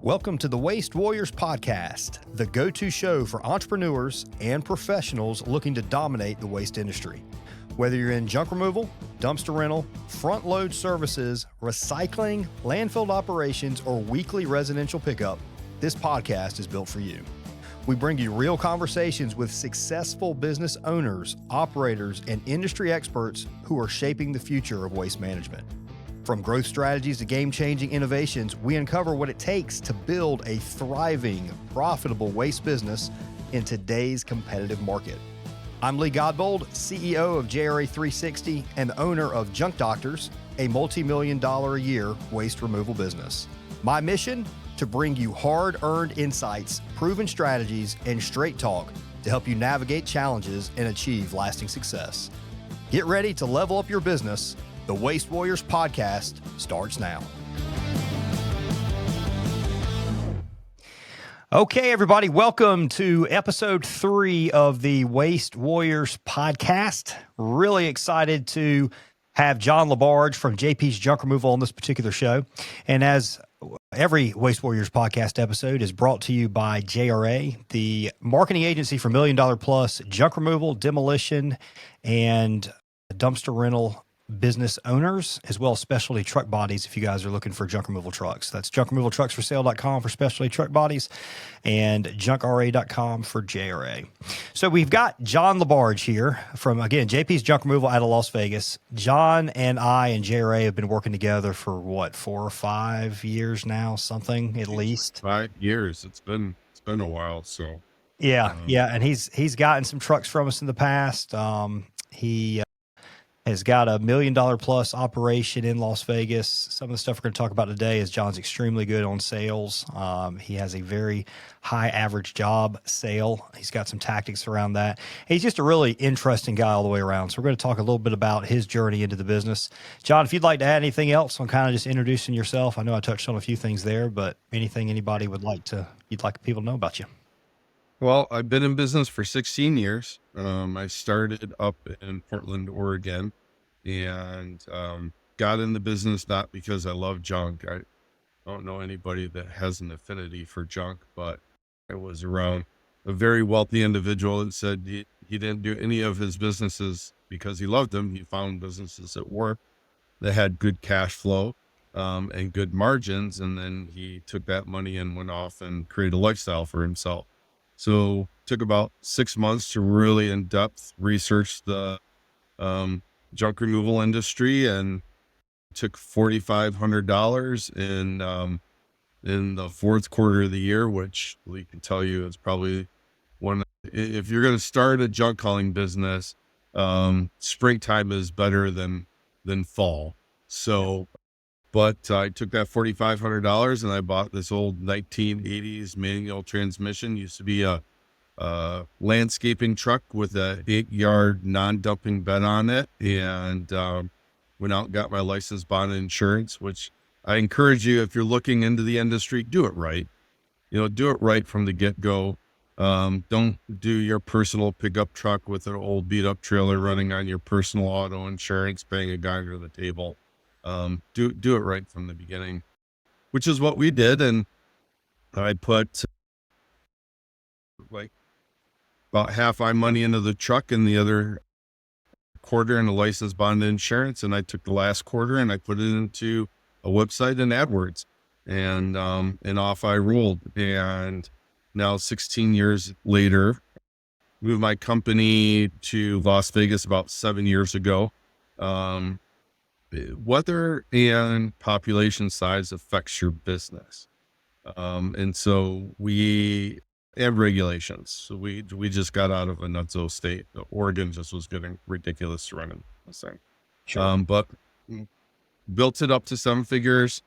Welcome to the Waste Warriors Podcast, the go-to show for entrepreneurs and professionals looking to dominate the waste industry. Whether you're in junk removal, dumpster rental, front load services, recycling, landfill operations, or weekly residential pickup, this podcast is built for you. We bring you real conversations with successful business owners, operators, and industry experts who are shaping the future of waste management. From growth strategies to game-changing innovations, we uncover what it takes to build a thriving, profitable waste business in today's competitive market. I'm Lee Godbold, CEO of JRA 360 and the owner of Junk Doctors, a multi-million-dollar a year waste removal business. My mission? To bring you hard-earned insights, proven strategies, and straight talk to help you navigate challenges and achieve lasting success. Get ready to level up your business. The Waste Warriors Podcast starts now. Okay, everybody, welcome to episode 3 of the Waste Warriors Podcast. Really excited to have John LaBarge from JP's Junk Removal on this particular show. And as every Waste Warriors Podcast episode is brought to you by JRA, the marketing agency for $1 million plus junk removal, demolition, and dumpster rental business owners, as well as specialty truck bodies if you guys are looking for junk removal trucks. That's junkremovaltrucksforsale.com for specialty truck bodies and junkra.com for JRA. So we've got John LaBarge here from, again, JP's Junk Removal out of Las Vegas. John and I and JRA have been working together for what, 4 or 5 years now, something at least. 5 years. It's been a while. So yeah. And he's gotten some trucks from us in the past. He has got a $1 million plus operation in Las Vegas. Some of the stuff we're going to talk about today is John's extremely good on sales. He has a very high average job sale. He's got some tactics around that. He's just a really interesting guy all the way around. So we're going to talk a little bit about his journey into the business. John, if you'd like to add anything else on kind of just introducing yourself, I know I touched on a few things there, but anything anybody you'd like people to know about you? Well, I've been in business for 16 years. I started up in Portland, Oregon, and got in the business not because I love junk. I don't know anybody that has an affinity for junk, but I was around a very wealthy individual that said he didn't do any of his businesses because he loved them. He found businesses that worked, that had good cash flow and good margins, and then he took that money and went off and created a lifestyle for himself. So took about 6 months to really in-depth research the junk removal industry, and took $4,500 in the fourth quarter of the year, which we can tell you is probably if you're going to start a junk hauling business, springtime is better than fall. So, but I took that $4,500 and I bought this old 1980s manual transmission. Used to be a landscaping truck with a 8-yard non-dumping bed on it, and went out and got my license, bond, and insurance, which I encourage you, if you're looking into the industry, do it right. Do it right from the get-go. Don't do your personal pickup truck with an old beat-up trailer running on your personal auto insurance, paying a guy under the table. Do it right from the beginning, which is what we did. And I put like about half my money into the truck and the other quarter in the license, bond, and insurance. And I took the last quarter and I put it into a website and AdWords, and off I rolled. And now 16 years later, moved my company to Las Vegas about 7 years ago. Weather and population size affects your business. And so we have regulations. So we just got out of a nutso state. Oregon just was getting ridiculous to run in this thing. Sure. But built it up to 7 figures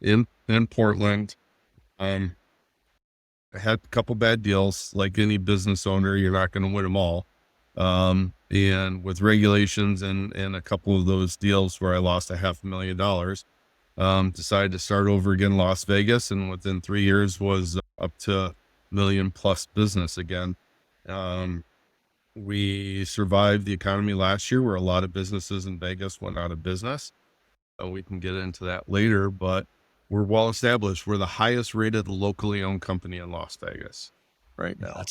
in Portland. I had a couple bad deals. Like any business owner, you're not going to win them all. And with regulations and a couple of those deals where I lost $500,000, decided to start over again in Las Vegas, and within 3 years was up to $1 million plus business again. We survived the economy last year where a lot of businesses in Vegas went out of business. We can get into that later, but we're well established. We're the highest rated locally owned company in Las Vegas right Yeah, now.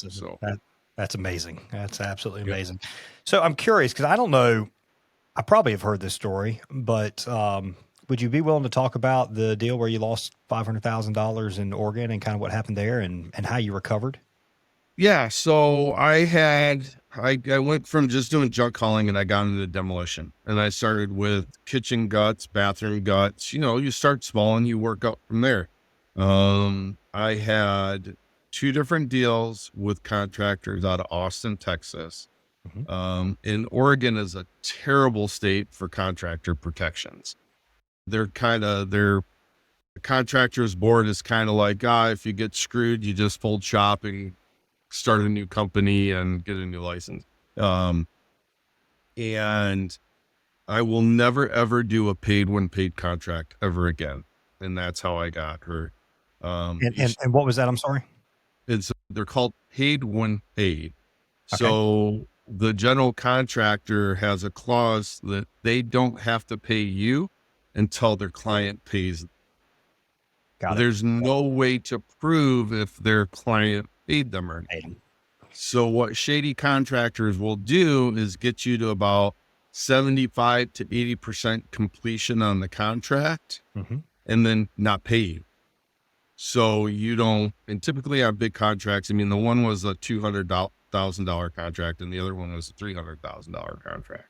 that's amazing. That's absolutely Yep. amazing. So I'm curious because I don't know. I probably have heard this story, but would you be willing to talk about the deal where you lost $500,000 in Oregon and kind of what happened there and how you recovered? Yeah. So I went from just doing junk hauling and I got into demolition, and I started with kitchen guts, bathroom guts. You start small and you work up from there. I had two different deals with contractors out of Austin, Texas. Mhm. And Oregon is a terrible state for contractor protections. Their contractors board is kind of like, if you get screwed, you just fold shop and start a new company and get a new license. And I will never, ever do a paid when paid contract ever again. And that's how I got her. And what was that? I'm sorry. They're called paid when paid. Okay. So the general contractor has a clause that they don't have to pay you until their client pays. Got it. There's no way to prove if their client paid them or not. Paid 'em. So what shady contractors will do is get you to about 75 to 80% completion on the contract Mhm. and then not pay you. So you don't, and typically on big contracts, I mean, the one was a $200,000 contract and the other one was a $300,000 contract.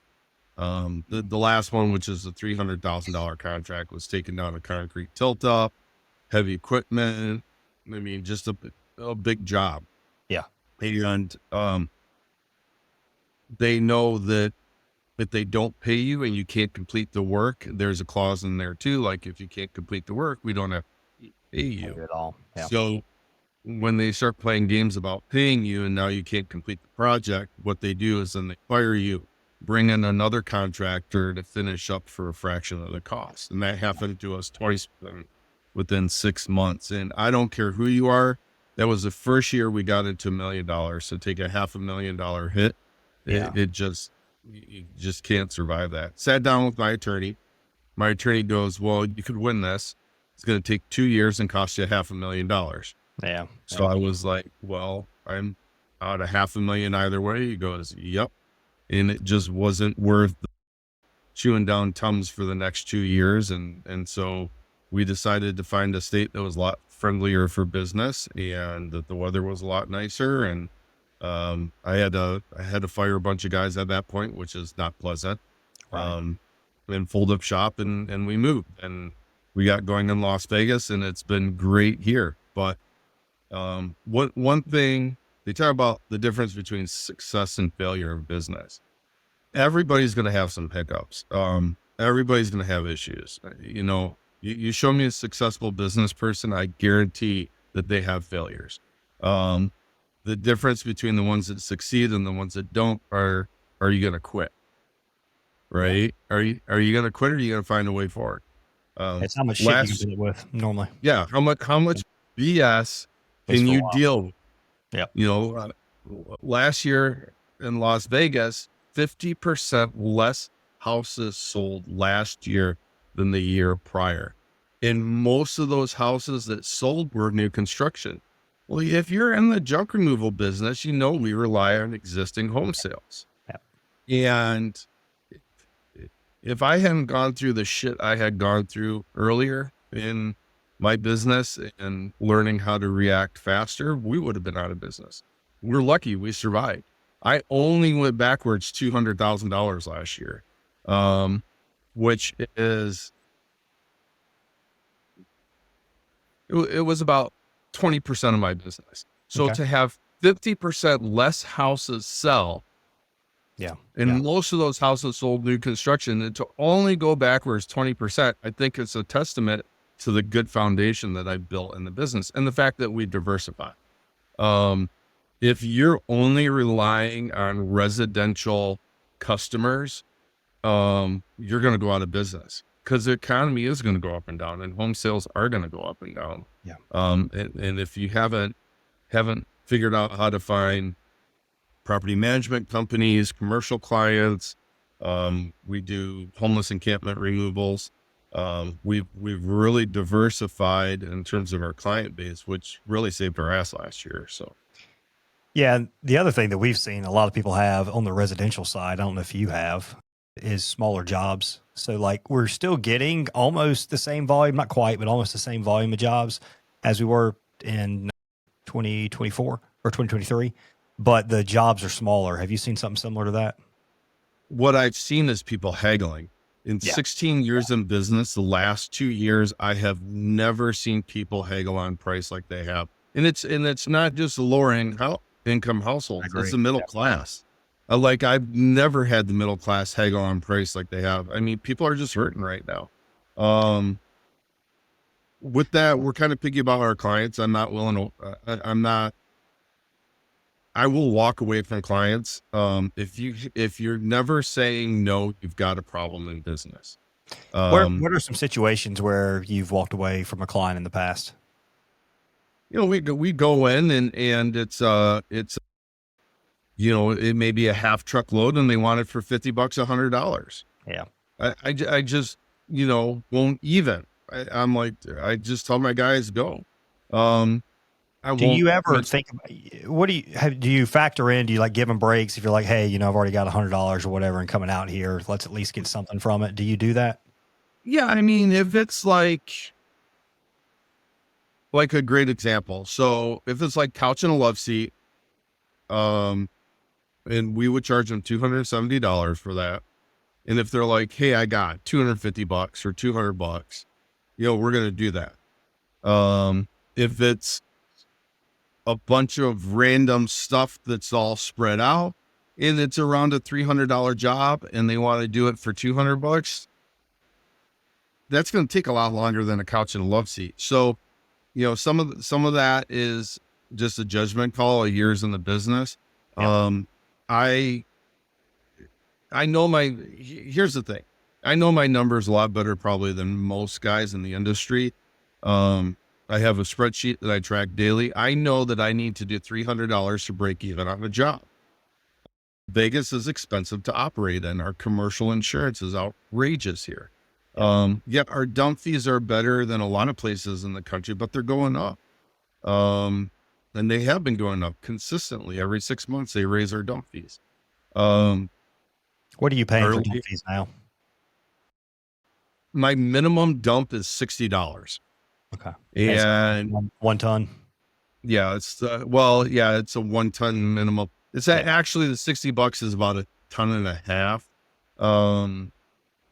The last one, which is a $300,000 contract, was taking down a concrete tilt up, heavy equipment. I mean, just a big job. Yeah. And they know that if they don't pay you and you can't complete the work, there's a clause in there too. Like, if you can't complete the work, we don't have to pay you At all. Yeah. So when they start playing games about paying you and now you can't complete the project, what they do is then they fire you, bring in another contractor to finish up for a fraction of the cost. And that happened to us twice within 6 months. And I don't care who you are. That was the first year we got into $1 million. So take a $500,000 hit. Yeah. You just can't survive that. Sat down with my attorney. My attorney goes, well, you could win this. It's going to take 2 years and cost you $500,000. Yeah. So I was like, well, I'm out of $500,000 either way. He goes, yep. And it just wasn't worth chewing down Tums for the next 2 years. And so we decided to find a state that was a lot friendlier for business and that the weather was a lot nicer. And I had to fire a bunch of guys at that point, which is not pleasant. Right. And fold up shop and we moved and we got going in Las Vegas, and it's been great here. But one thing they talk about, the difference between success and failure of business. Everybody's going to have some hiccups. Everybody's going to have issues. You show me a successful business person, I guarantee that they have failures. The difference between the ones that succeed and the ones that don't are you going to quit? Right? Are you going to quit, or are you going to find a way forward? It's how much shit you can deal with normally. Yeah. How much BS can you deal with? Yeah. Last year in Las Vegas, 50% less houses sold last year than the year prior. And most of those houses that sold were new construction. Well, if you're in the junk removal business, we rely on existing home sales. Yeah. And if I hadn't gone through the shit I had gone through earlier in my business and learning how to react faster, we would have been out of business. We're lucky we survived. I only went backwards $200,000 last year, which is, it was about 20% of my business. So to have 50% less houses sell, and most of those houses sold new construction, and to only go backwards 20%, I think it's a testament to the good foundation that I built in the business and the fact that we diversify. If you're only relying on residential customers, you're going to go out of business because the economy is going to go up and down, and home sales are going to go up and down. Yeah. And if you haven't figured out how to find property management companies, commercial clients, we do homeless encampment removals. We've really diversified in terms of our client base, which really saved our ass last year. So Yeah. And the other thing that we've seen a lot of people have on the residential side, I don't know if you have, is smaller jobs. So like we're still getting almost the same volume, not quite, but almost the same volume of jobs as we were in 2024 or 2023, but the jobs are smaller. Have you seen something similar to that? what I've seen is people haggling. In Yeah. 16 years in business, the last 2 years, I have never seen people haggle on price like they have. And it's not just the lower income I households. It's agree. the middle class. Like I've never had the middle class haggle on price like they have. I mean, people are just hurting right now. With that, we're kind of picky about our clients. I'm not willing to, I'm not, I will walk away from clients. If you're never saying no, you've got a problem in business. What are some situations where you've walked away from a client in the past? We go in and it's, it may be a half truckload and they want it for $50, $100. Yeah. I just, won't even, I'm like, I just tell my guys go. I Do won't you ever mention. think, what do you factor in? Do you like give them breaks if you're like, hey, I've already got $100 or whatever and coming out here, let's at least get something from it. Do you do that? Yeah. I mean, if it's like a great example. So if it's like couch and a love seat, and we would charge them $270 for that. And if they're like, hey, I got $250 or $200, we're going to do that. If it's a bunch of random stuff that's all spread out and it's around a $300 job and they want to do it for $200, that's going to take a lot longer than a couch and a love seat. So, some of that is just a judgment call, years in the business. Yeah. I know here's the thing. I know my numbers a lot better probably than most guys in the industry. I have a spreadsheet that I track daily. I know that I need to do $300 to break even on a job. Vegas is expensive to operate in. Our commercial insurance is outrageous here. Yet our dump fees are better than a lot of places in the country, but they're going up. And they have been going up consistently. Every 6 months, they raise our dump fees. What are you paying for dump fees now? My minimum dump is $60. Okay. And one ton. Yeah, it's it's a 1 ton minimum. It's actually the $60 is about a ton and a half.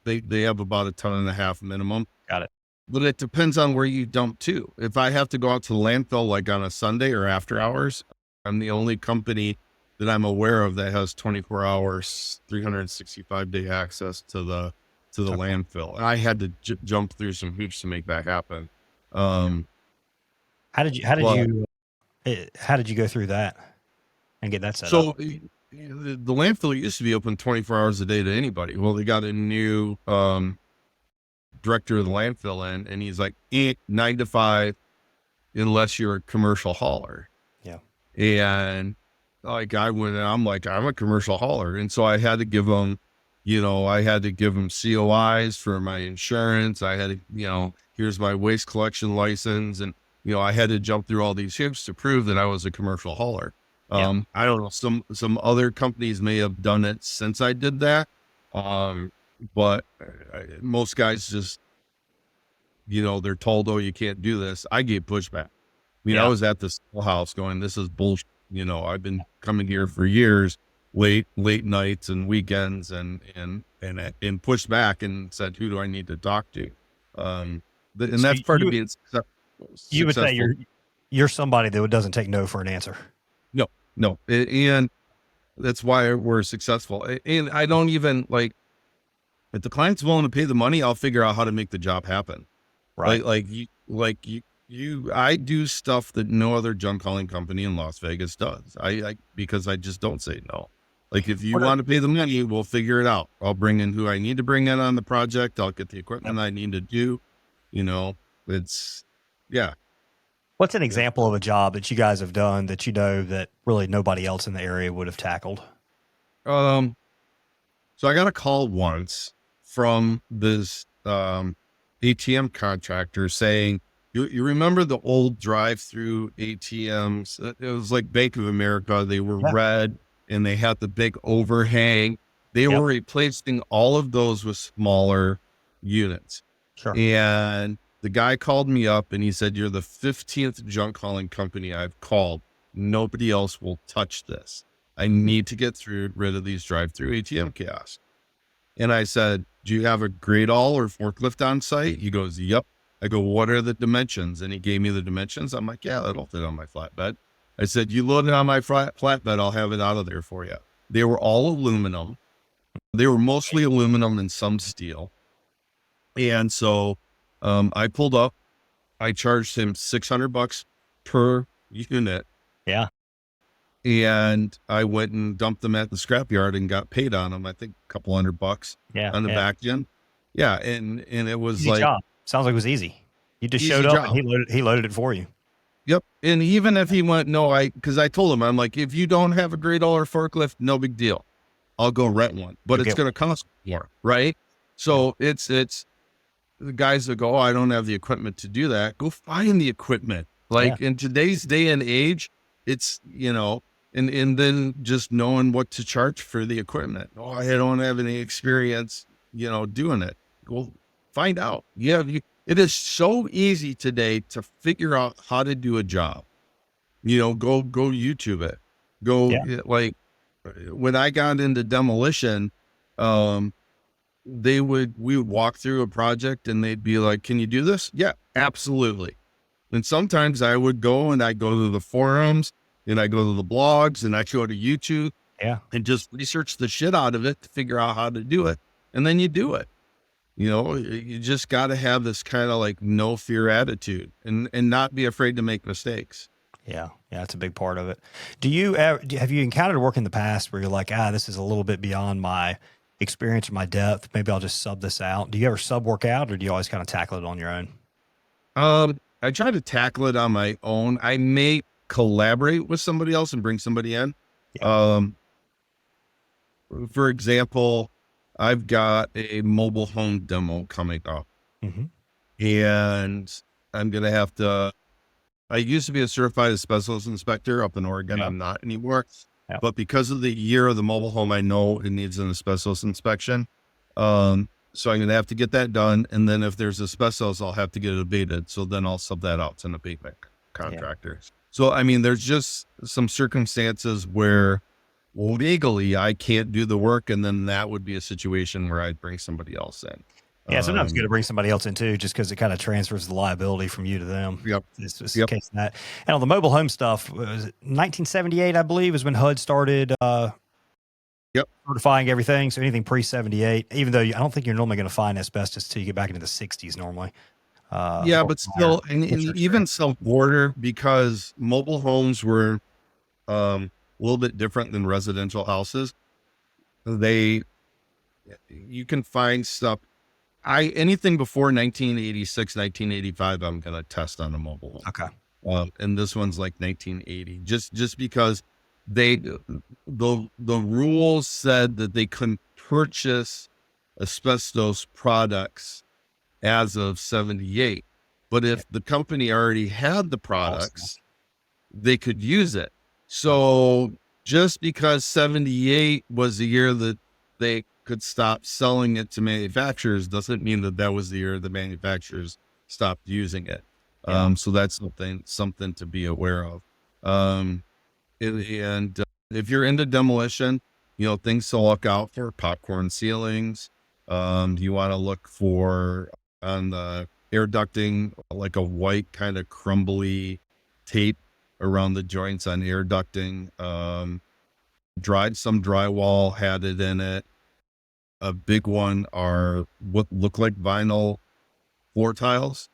They have about a ton and a half minimum. Got it. But it depends on where you dump to. If I have to go out to the landfill like on a Sunday or after hours, I'm the only company that I'm aware of that has 24 hours, 365-day access to the landfill. And I had to jump through some hoops to make that happen. How did you go through that and get that set up? The landfill used to be open 24 hours a day to anybody. Well, they got a new director of the landfill in, and he's like 9 to 5, unless you're a commercial hauler. Yeah. And like I'm like, I'm a commercial hauler. And so I had to give them, COIs for my insurance. I had to, here's my waste collection license. And, I had to jump through all these hoops to prove that I was a commercial hauler. I don't know. Some other companies may have done it since I did that. But most guys just, they're told, oh, you can't do this. I get pushback. I was at this house going, this is bullshit. I've been coming here for years, late nights and weekends and pushed back and said, who do I need to talk to? And that's part of being successful. You would say you're somebody that doesn't take no for an answer. No. And that's why we're successful. And I don't even if the client's willing to pay the money, I'll figure out how to make the job happen. Right. I do stuff that no other junk hauling company in Las Vegas does. Because I just don't say no. Like if you want to pay the money, we'll figure it out. I'll bring in who I need to bring in on the project. I'll get the equipment I need to do. What's an example of a job that you guys have done that that really nobody else in the area would have tackled? So I got a call once from this ATM contractor saying, you remember the old drive-through ATMs? It was like Bank of America. They were Yeah. red and they had the big overhang. They Yep. were replacing all of those with smaller units. Sure. And the guy called me up and he said, "You're the 15th junk hauling company I've called. Nobody else will touch this. I need to get rid of these drive-through ATM kiosks." And I said, "Do you have a grade all or forklift on site?" He goes, "Yep." I go, "What are the dimensions?" And he gave me the dimensions. I'm like, "Yeah, that'll fit on my flatbed." I said, "You load it on my flatbed, I'll have it out of there for you." They were all aluminum. They were mostly aluminum and some steel. And so I pulled up, I charged him $600 per unit. Yeah. And I went and dumped them at the scrapyard and got paid on them. I think a couple $100 on the back end. Yeah. And it was Easy job. Sounds like it was easy. You just showed up and he loaded it for you. Yep. And even if he went, because I told him, I'm like, if you don't have a grade all or forklift, no big deal. I'll go rent one, but it's going to cost more. Right. So it's the guys that go, "Oh, I don't have the equipment to do that." Go find the equipment. Like in today's day and age, it's, and then just knowing what to charge for the equipment. "Oh, I don't have any experience, doing it." Well, find out. It is so easy today to figure out how to do a job. Go YouTube it. Like when I got into demolition, we would walk through a project and they'd be like, "Can you do this?" "Yeah, absolutely." And sometimes I would go and I go to the forums and I go to the blogs and I go to YouTube and just research the shit out of it to figure out how to do it. And then you do it. You just got to have this kind of like no fear attitude and not be afraid to make mistakes. Yeah. Yeah. That's a big part of it. Have you encountered work in the past where you're like, this is a little bit beyond my experience or my depth. Maybe I'll just sub this out. Do you ever sub work out or do you always kind of tackle it on your own? I try to tackle it on my own. I may collaborate with somebody else and bring somebody in. Yeah. For example, I've got a mobile home demo coming up and I'm going to have to, I used to be a certified asbestos inspector up in Oregon. I'm not anymore, but because of the year of the mobile home, I know it needs an asbestos inspection. So I'm going to have to get that done. And then if there's asbestos, I'll have to get it abated. So then I'll sub that out to an abatement contractor. Yeah. So, I mean, there's just some circumstances where legally I can't do the work. And then that would be a situation where I'd bring somebody else in. Yeah. Sometimes it's good to bring somebody else in too, just because it kind of transfers the liability from you to them. Yep. It's just the case of that. And on the mobile home stuff, was it 1978, I believe, is when HUD started, certifying everything. So anything pre-78, even though I don't think you're normally going to find asbestos till you get back into the 60s normally. But still, and even self-order, because mobile homes were a little bit different than residential houses. You can find stuff. Anything before 1986, 1985, I'm going to test on a mobile home. Okay. And this one's like 1980, just because the rules said that they couldn't purchase asbestos products as of 78. But if the company already had the products, they could use it. So just because 78 was the year that they could stop selling it to manufacturers doesn't mean that was the year the manufacturers stopped using it. So that's something to be aware of. And if you're into demolition, things to look out for: popcorn ceilings. You want to look for on the air ducting, like a white kind of crumbly tape around the joints on air ducting. Some drywall had it in it. A big one are what look like vinyl floor tiles.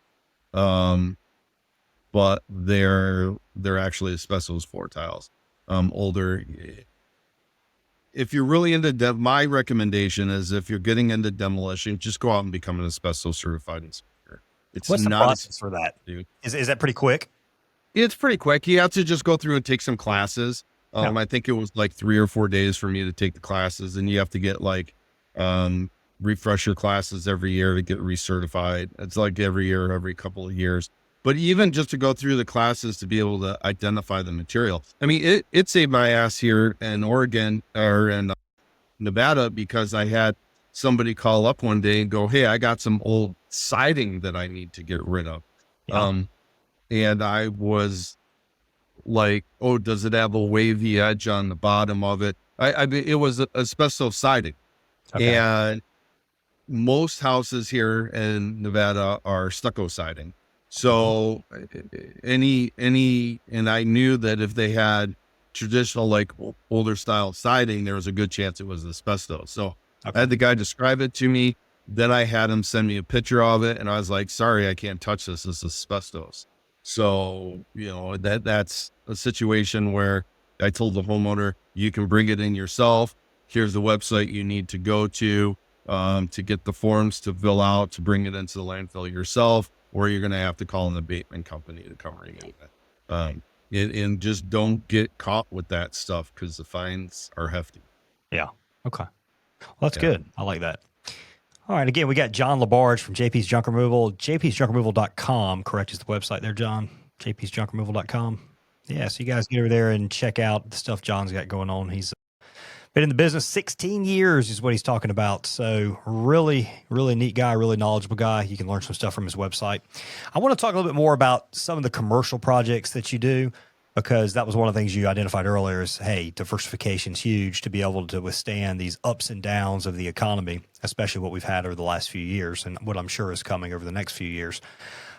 But they're actually asbestos floor tiles. Older. If you're really into my recommendation is, if you're getting into demolition, just go out and become an asbestos certified inspector. What's the process for that, dude? Is that pretty quick? It's pretty quick. You have to just go through and take some classes. I think it was like 3 or 4 days for me to take the classes, and you have to get like refresher classes every year to get recertified. It's like every year, every couple of years. But even just to go through the classes to be able to identify the material. I mean, it saved my ass here in Oregon or in Nevada, because I had somebody call up one day and go, "Hey, I got some old siding that I need to get rid of." Yeah. And I was like, "Oh, does it have a wavy edge on the bottom of it?" I mean, it was asbestos siding. Okay. And most houses here in Nevada are stucco siding. So and I knew that if they had traditional, like older style siding, there was a good chance it was asbestos. So I had the guy describe it to me. Then I had him send me a picture of it, and I was like, "Sorry, I can't touch this. This is asbestos." So, that's a situation where I told the homeowner, "You can bring it in yourself. Here's the website you need to go to get the forms to fill out, to bring it into the landfill yourself, or you're going to have to call an abatement company to come remove it." And just don't get caught with that stuff, because the fines are hefty. Yeah. Okay. Well, that's good. I like that. All right. Again, we got John LaBarge from JP's Junk Removal. JP'sJunkRemoval.com, correct, is the website there, John? JP'sJunkRemoval.com. Yeah. So you guys get over there and check out the stuff John's got going on. He's been in the business 16 years is what he's talking about. So really, really neat guy, really knowledgeable guy. You can learn some stuff from his website. I want to talk a little bit more about some of the commercial projects that you do, because that was one of the things you identified earlier is, hey, diversification is huge to be able to withstand these ups and downs of the economy, especially what we've had over the last few years and what I'm sure is coming over the next few years.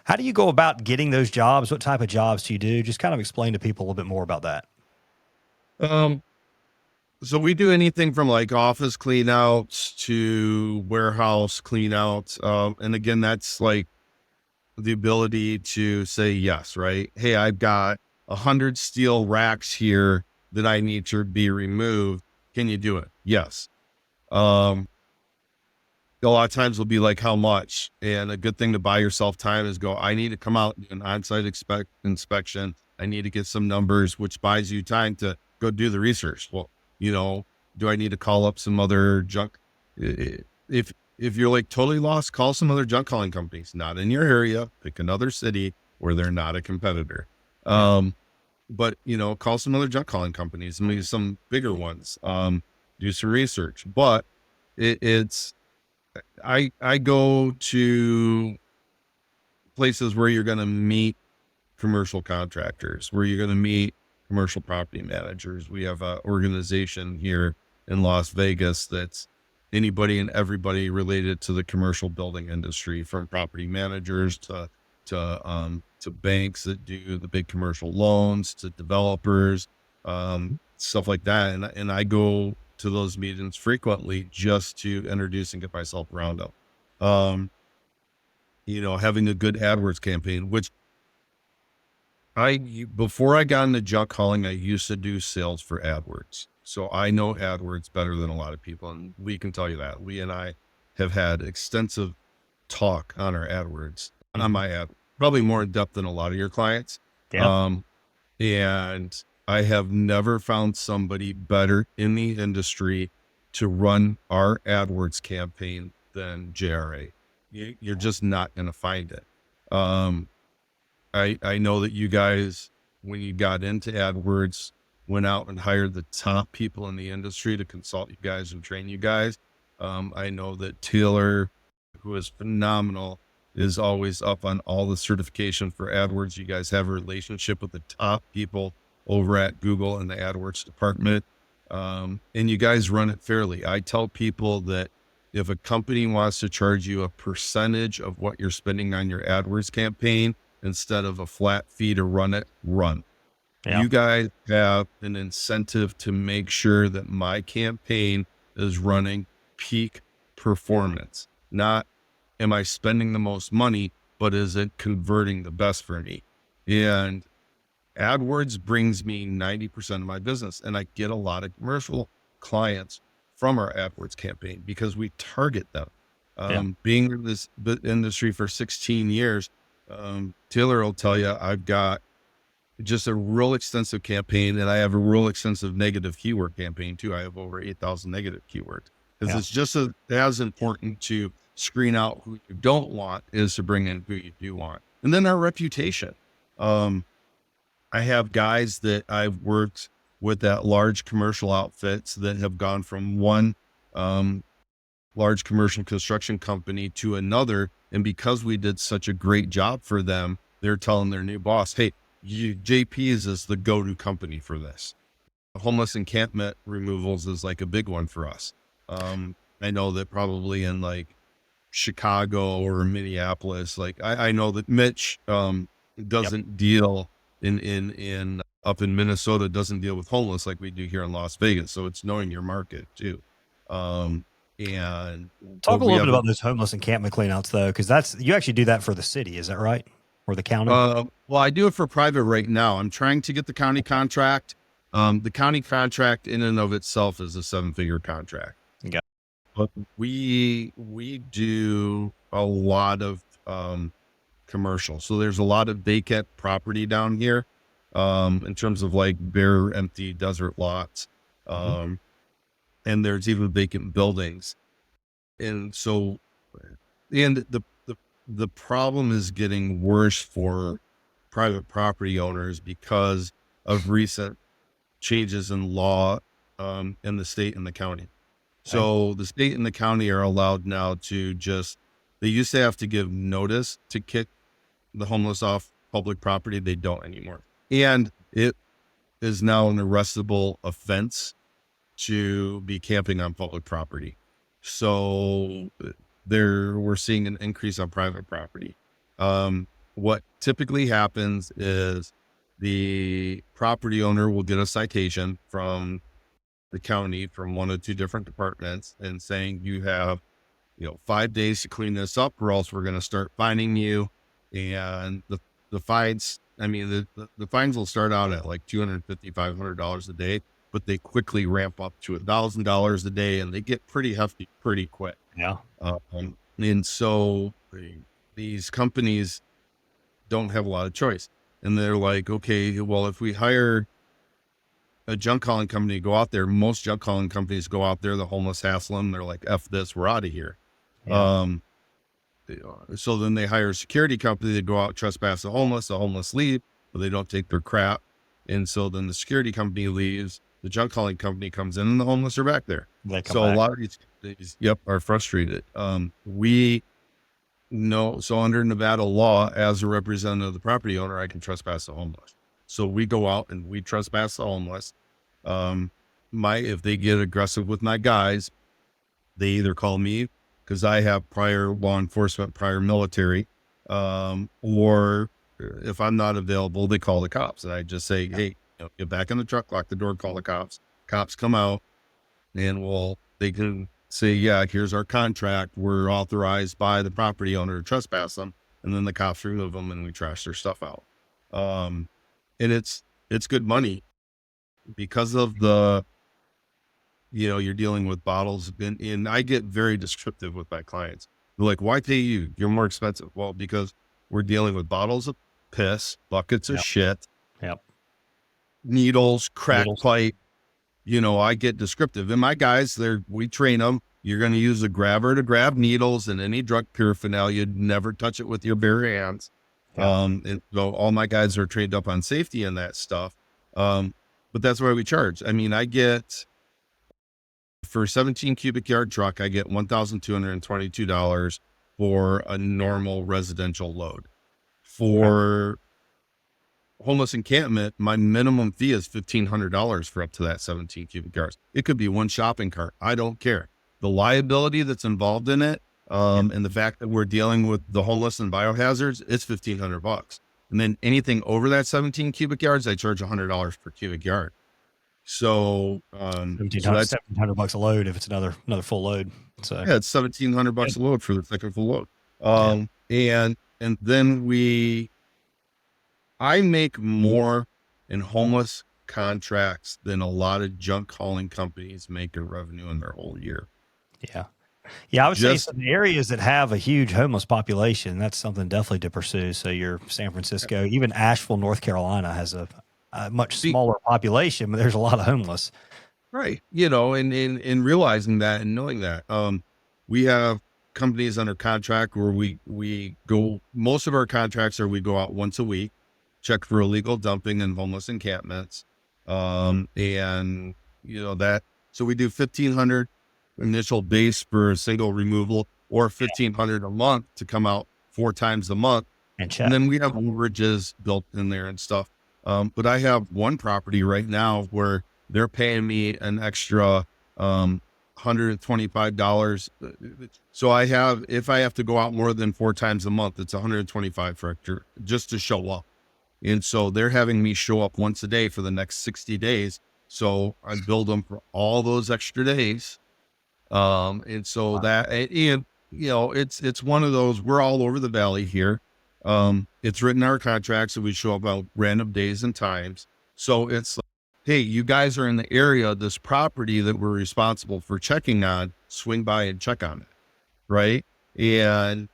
How do you go about getting those jobs? What type of jobs do you do? Just kind of explain to people a little bit more about that. So we do anything from like office cleanouts to warehouse cleanouts. And again, that's like the ability to say yes, right? Hey, I've got 100 steel racks here that I need to be removed. Can you do it? Yes. A lot of times will be like, how much? And a good thing to buy yourself time is go, I need to come out and do an on-site inspection. I need to get some numbers, which buys you time to go do the research. Well, do I need to call up some other junk? If you're like totally lost, call some other junk calling companies, not in your area, pick another city where they're not a competitor. But call some other junk calling companies, maybe some bigger ones, do some research. But I go to places where you're going to meet commercial contractors, where you're going to meet commercial property managers. We have an organization here in Las Vegas that's anybody and everybody related to the commercial building industry, from property managers to banks that do the big commercial loans, to developers, stuff like that. And I go to those meetings frequently just to introduce and get myself around them. Having a good AdWords campaign, which before I got into junk calling, I used to do sales for AdWords. So I know AdWords better than a lot of people. And Lee can tell you that. Lee and I have had extensive talk on our AdWords, on my ad, probably more in depth than a lot of your clients. Yeah. And I have never found somebody better in the industry to run our AdWords campaign than JRA. You're just not going to find it. I know that you guys, when you got into AdWords, went out and hired the top people in the industry to consult you guys and train you guys. I know that Taylor, who is phenomenal, is always up on all the certification for AdWords. You guys have a relationship with the top people over at Google in the AdWords department. And you guys run it fairly. I tell people that if a company wants to charge you a percentage of what you're spending on your AdWords campaign, instead of a flat fee to run it, run. Yeah. You guys have an incentive to make sure that my campaign is running peak performance. Not, am I spending the most money, but is it converting the best for me? And AdWords brings me 90% of my business. And I get a lot of commercial clients from our AdWords campaign because we target them. Being in this industry for 16 years, Taylor will tell you, I've got just a real extensive campaign, and I have a real extensive negative keyword campaign too. I have over 8,000 negative keywords. because Yeah. it's just as important to screen out who you don't want is to bring in who you do want. And then our reputation. I have guys that I've worked with at large commercial outfits that have gone from one large commercial construction company to another. And because we did such a great job for them, they're telling their new boss, hey, JP's is the go-to company for this. Homeless encampment removals is like a big one for us. I know that probably in like Chicago or Minneapolis, like I know that Mitch doesn't deal in up in Minnesota, doesn't deal with homeless like we do here in Las Vegas. So it's knowing your market too. And talk a little bit about those homeless encampment cleanouts though, because you actually do that for the city, is that right? Or the county? Well, I do it for private right now. I'm trying to get the county contract. The county contract in and of itself is a 7-figure contract. Okay. But we do a lot of commercial. So there's a lot of vacant property down here in terms of like bare, empty desert lots. And there's even vacant buildings. And so, and the problem is getting worse for private property owners because of recent changes in law in the state and the county. So the state and the county are allowed now to they used to have to give notice to kick the homeless off public property. They don't anymore. And it is now an arrestable offense to be camping on public property. So we're seeing an increase on private property. What typically happens is the property owner will get a citation from the county from one of two different departments and saying you have 5 days to clean this up or else we're going to start fining you. And the fines, I mean, the fines will start out at like $250, $500 a day, but they quickly ramp up to $1,000 a day and they get pretty hefty pretty quick. Yeah. And so these companies don't have a lot of choice. And they're like, okay, well, if we hire a junk hauling company to go out there, most junk hauling companies go out there, the homeless hassle them. They're like, F this, we're out of here. Yeah. So then they hire a security company to go out, trespass the homeless leave, but they don't take their crap. And so then the security company leaves, the junk hauling company comes in and the homeless are back there. So a lot of these are frustrated. We know, so under Nevada law, as a representative of the property owner, I can trespass the homeless. So we go out and we trespass the homeless. If they get aggressive with my guys, they either call me because I have prior law enforcement, prior military, or if I'm not available, they call the cops. And I just say, hey, get back in the truck, lock the door, call the cops. Cops come out and they can say, yeah, here's our contract. We're authorized by the property owner to trespass them. And then the cops remove them and we trash their stuff out. And it's good money because of you're dealing with bottles and I get very descriptive with my clients. They're like, why pay you? You're more expensive. Well, because we're dealing with bottles of piss, buckets of shit, needles, crack pipe. I get descriptive. And my guys, we train them. You're going to use a grabber to grab needles and any drug paraphernalia. Never touch it with your bare hands. And so all my guys are trained up on safety and that stuff. But that's why we charge. I mean, I get for 17 cubic yard truck, I get $1,222 for a normal residential load. For homeless encampment, my minimum fee is $1,500 for up to that 17 cubic yards. It could be one shopping cart. I don't care. The liability that's involved in it, and the fact that we're dealing with the homeless and biohazards, it's $1,500. And then anything over that 17 cubic yards, I charge $100 per cubic yard. So, $1,700 a load if it's another full load. So yeah, it's $1,700 a load for the second full load. And then I make more in homeless contracts than a lot of junk hauling companies make in revenue in their whole year. Yeah. Yeah. I would say some areas that have a huge homeless population, that's something definitely to pursue. So your San Francisco, even Asheville, North Carolina has a much smaller population, but there's a lot of homeless. Right. And realizing that and knowing that, we have companies under contract where we go, most of our contracts are, we go out once a week, check for illegal dumping and homeless encampments. And that, so we do 1,500 initial base for a single removal, or 1,500 a month to come out 4 times a month. And And check. then we have overages built in there and stuff. But I have one property right now where they're paying me an extra $125. So if I have to go out more than 4 times a month, it's 125 for extra just to show up. And so they're having me show up once a day for the next 60 days. So I build them for all those extra days. And so that, and it's one of those, we're all over the valley here. It's written in our contract, so we show up on random days and times. So it's like, hey, you guys are in the area of this property that we're responsible for checking on, swing by and check on it. Right. And,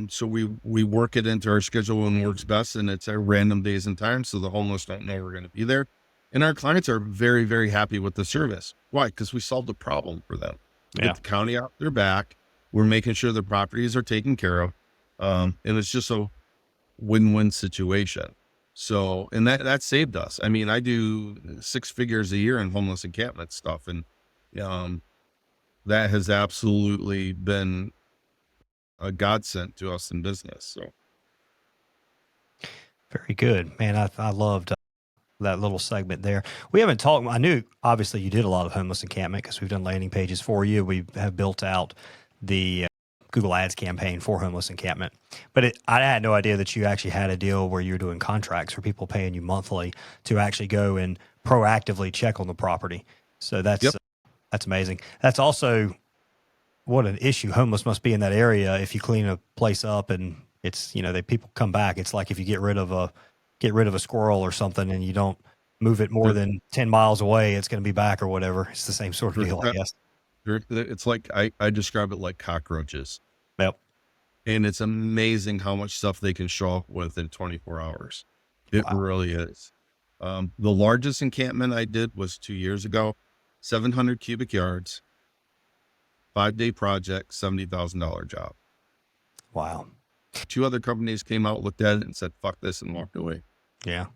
so we work it into our schedule when it works best, and it's at random days and times. So the homeless don't know we're going to be there. And our clients are very, very happy with the service. Why? Because we solved a problem for them. We get the county out their back. We're making sure the properties are taken care of. And it's just a win-win situation. So, and that saved us. I mean, I do 6 figures a year in homeless encampment stuff. And, that has absolutely been a godsend to us in business. So. Very good, man. I loved that little segment there. We haven't talked. I knew obviously you did a lot of homeless encampment because we've done landing pages for you. We have built out the Google Ads campaign for homeless encampment, but I had no idea that you actually had a deal where you're doing contracts for people paying you monthly to actually go and proactively check on the property. So that's amazing. That's also what an issue homeless must be in that area. If you clean a place up and it's, people come back. It's like if you get rid of a squirrel or something and you don't move it more than 10 miles away, it's going to be back or whatever. It's the same sort of deal, I guess. It's like, I describe it like cockroaches. Yep. And it's amazing how much stuff they can show up with in 24 hours. It really is. The largest encampment I did was 2 years ago, 700 cubic yards, 5-day project, $70,000 job. Wow. 2 other companies came out, looked at it and said, fuck this, and walked away. Yeah.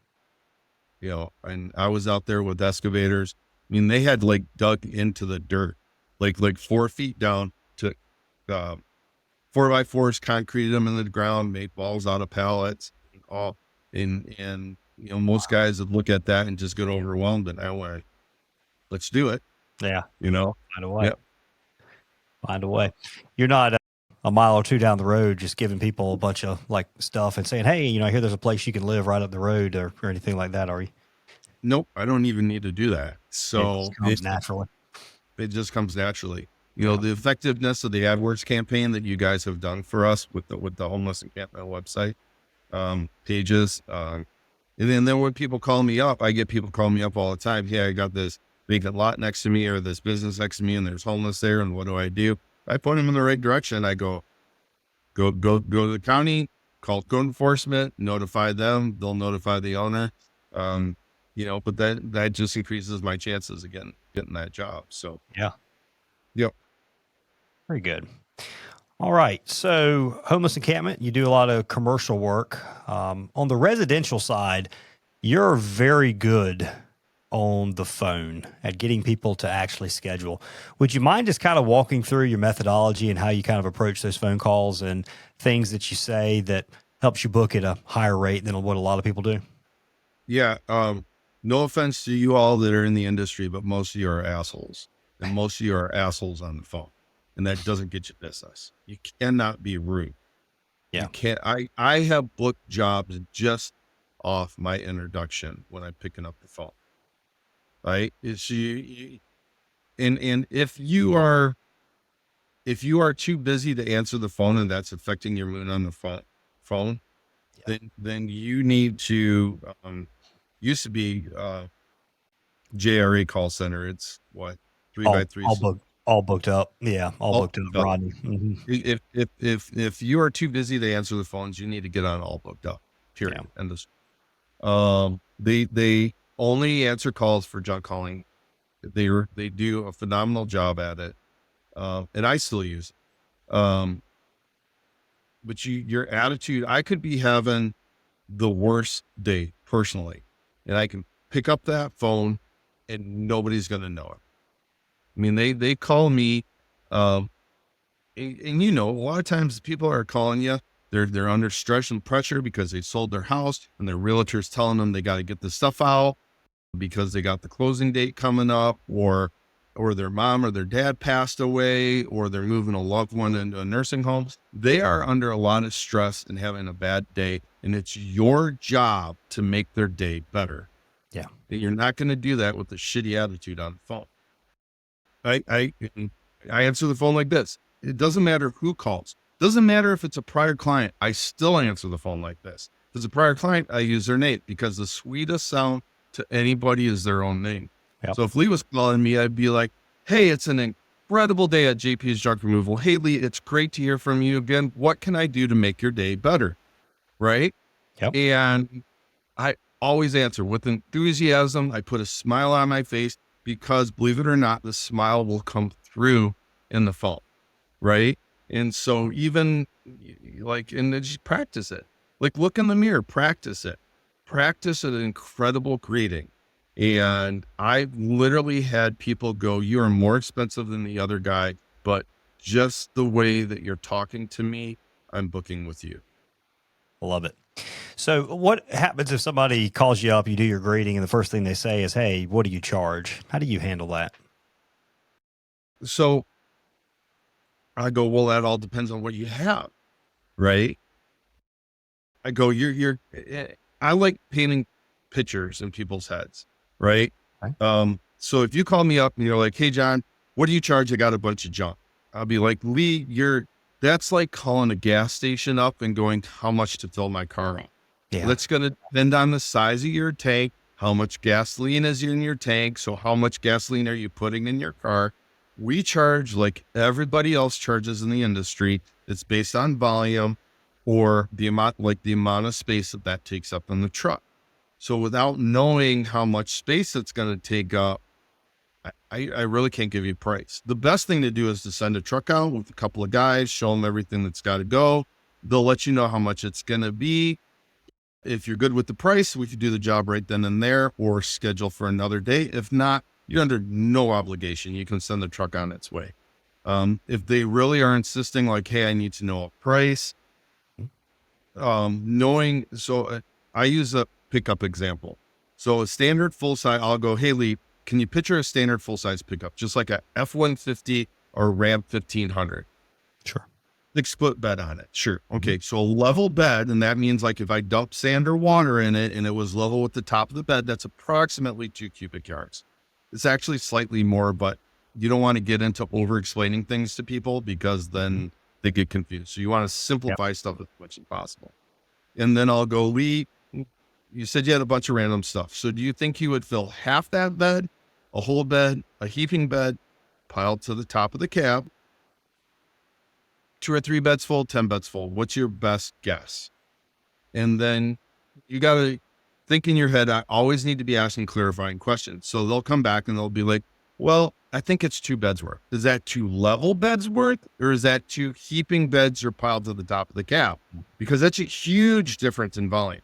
And I was out there with excavators. I mean, they had like dug into the dirt, like 4 feet down, took 4x4s, concreted them in the ground, made balls out of pallets, and most guys would look at that and just get overwhelmed. And I went, let's do it. Yeah. Find a way. Yep. Find a way. You're not a mile or 2 down the road just giving people a bunch of like stuff and saying, hey, I hear there's a place you can live right up the road or anything like that, are you? Nope. I don't even need to do that. So it naturally. It just comes naturally. The effectiveness of the AdWords campaign that you guys have done for us with the homeless encampment website, pages. And then when people call me up, I get people calling me up all the time. Yeah, I got this vacant lot next to me or this business next to me and there's homeless there. And what do? I point them in the right direction. I go to the county, call code enforcement, notify them. They'll notify the owner. But that just increases my chances of getting that job. So, yeah. Yep. Very good. All right. So homeless encampment, you do a lot of commercial work. On the residential side, you're very good on the phone at getting people to actually schedule. Would you mind just kind of walking through your methodology and how you kind of approach those phone calls and things that you say that helps you book at a higher rate than what a lot of people do? Yeah. No offense to you all that are in the industry, but most of you are assholes. And most of you are assholes on the phone, and that doesn't get you business. You cannot be rude. Yeah. You can't. I have booked jobs just off my introduction when I'm picking up the phone. Right? It's and if you are too busy to answer the phone and that's affecting your mood on the phone, then you need to. Used to be JRE call center. It's what? 3x3 all booked up. Yeah. All booked up, Rodney. Mm-hmm. If you are too busy to answer the phones, you need to get on all booked up, period. Yeah. And they only answer calls for junk calling They do a phenomenal job at it. And I still use it. But your attitude, I could be having the worst day personally, and I can pick up that phone and nobody's going to know it. I mean, they call me, and you know, a lot of times people are calling you, they're under stress and pressure because they sold their house and their realtor's telling them they got to get the stuff out because they got the closing date coming up, or their mom or their dad passed away, or they're moving a loved one into a nursing home. They are under a lot of stress and having a bad day, and it's your job to make their day better. Yeah. You're not going to do that with a shitty attitude on the phone. I answer the phone like this. It doesn't matter who calls. Doesn't matter if it's a prior client. I still answer the phone like this. If it's a prior client, I use their name, because the sweetest sound to anybody is their own name. Yep. So if Lee was calling me, I'd be like, hey, it's an incredible day at JP's Junk Removal. Hey, Lee, it's great to hear from you again. What can I do to make your day better? Right? Yep. And I always answer with enthusiasm. I put a smile on my face, because believe it or not, the smile will come through in the phone. Right? And so even like, and then just practice it. Like, look in the mirror, practice it. Practice an incredible greeting. And I've literally had people go, you are more expensive than the other guy, but just the way that you're talking to me, I'm booking with you. Love it. So what happens if somebody calls you up, you do your greeting, and the first thing they say is, hey, what do you charge? How do you handle that? So I go, well, that all depends on what you have. Right? I go, I like painting pictures in people's heads. Right. Okay. So if you call me up and you're like, hey, John, what do you charge? I got a bunch of junk. I'll be like, Lee, that's like calling a gas station up and going, how much to fill my car up? Yeah. That's going to depend on the size of your tank, how much gasoline is in your tank. So how much gasoline are you putting in your car? We charge like everybody else charges in the industry. It's based on volume or the amount of space that takes up in the truck. So without knowing how much space it's going to take up, I really can't give you a price. The best thing to do is to send a truck out with a couple of guys, show them everything that's got to go. They'll let you know how much it's going to be. If you're good with the price, we could do the job right then and there, or schedule for another day. If not, you're under no obligation. You can send the truck on its way. If they really are insisting, like, hey, I need to know a price, I use a pickup example. So a standard full size, I'll go, hey, Lee, can you picture a standard full size pickup? Just like a F-150 or Ram 1500. Sure. 6-foot bed on it. Sure. Okay. So a level bed. And that means like if I dump sand or water in it and it was level with the top of the bed, that's approximately 2 cubic yards. It's actually slightly more, but you don't want to get into over explaining things to people, because then they get confused. So you want to simplify stuff as much as possible. And then I'll go, Lee, you said you had a bunch of random stuff. So do you think you would fill half that bed, a whole bed, a heaping bed, piled to the top of the cab, 2 or 3 beds full, 10 beds full? What's your best guess? And then you got to think in your head, I always need to be asking clarifying questions. So they'll come back and they'll be like, well, I think it's 2 beds worth. Is that 2 level beds worth, or is that 2 heaping beds or piled to the top of the cab? Because that's a huge difference in volume.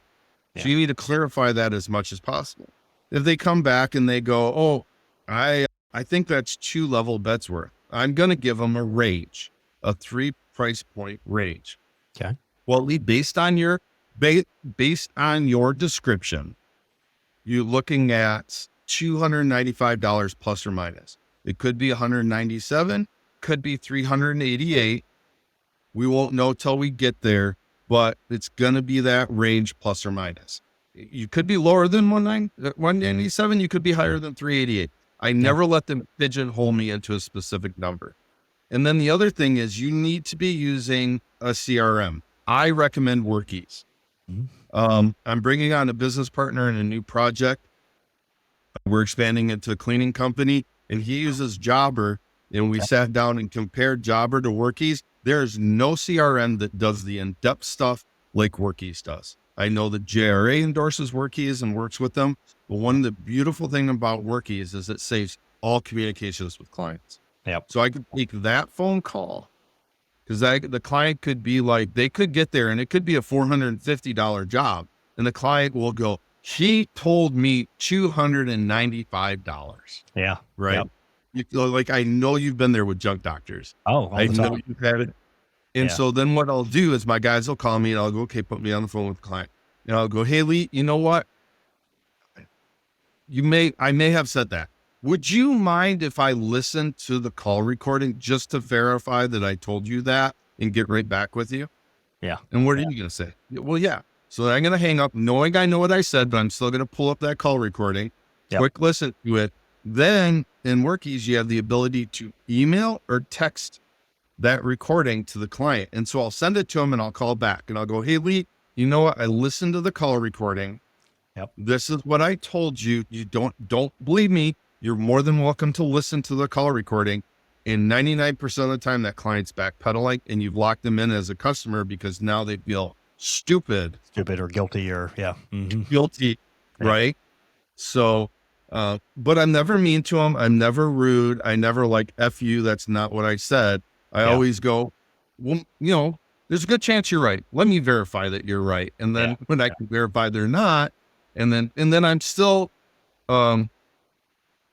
Yeah. So you need to clarify that as much as possible. If they come back and they go, oh, I think that's 2 level beds worth, I'm going to give them a range, a 3 price point range. Okay. Well, Lee, based on your description, you're looking at $295 plus or minus. It could be $197, could be $388. We won't know till we get there, but it's going to be that range plus or minus. You could be lower than 197. You could be higher than 388. I never let them pigeonhole me into a specific number. And then the other thing is you need to be using a CRM. I recommend Workies. I'm bringing on a business partner in a new project. We're expanding into a cleaning company, and he uses Jobber. And we sat down and compared Jobber to Workies. There's no CRM that does the in-depth stuff like Workies does. I know that JRA endorses Workies and works with them, but one of the beautiful things about Workies is it saves all communications with clients. Yep. So I could take that phone call because the client could be like, they could get there and it could be a $450 job. And the client will go, he told me $295. Yeah. Right. Yep. Like, I know you've been there with junk doctors. Oh, all I the know time. you've had it. And so then what I'll do is my guys will call me and I'll go, okay, put me on the phone with the client. And I'll go, hey, Lee, you know what? I may have said that. Would you mind if I listen to the call recording just to verify that I told you that and get right back with you? Yeah. And what are you going to say? Well, yeah. So I'm going to hang up knowing I know what I said, but I'm still going to pull up that call recording, quick listen to it. Then in Workies, you have the ability to email or text that recording to the client. And so I'll send it to him and I'll call back and I'll go, hey, Lee, you know what? I listened to the call recording. Yep. This is what I told you. You don't believe me. You're more than welcome to listen to the call recording. And 99% of the time that client's backpedaling and you've locked them in as a customer because now they feel stupid or guilty or guilty. Yeah. Right. So, but I'm never mean to them. I'm never rude. I never like F you. That's not what I said. I always go, well, you know, there's a good chance you're right. Let me verify that you're right. And then when I can verify they're not, and then I'm still,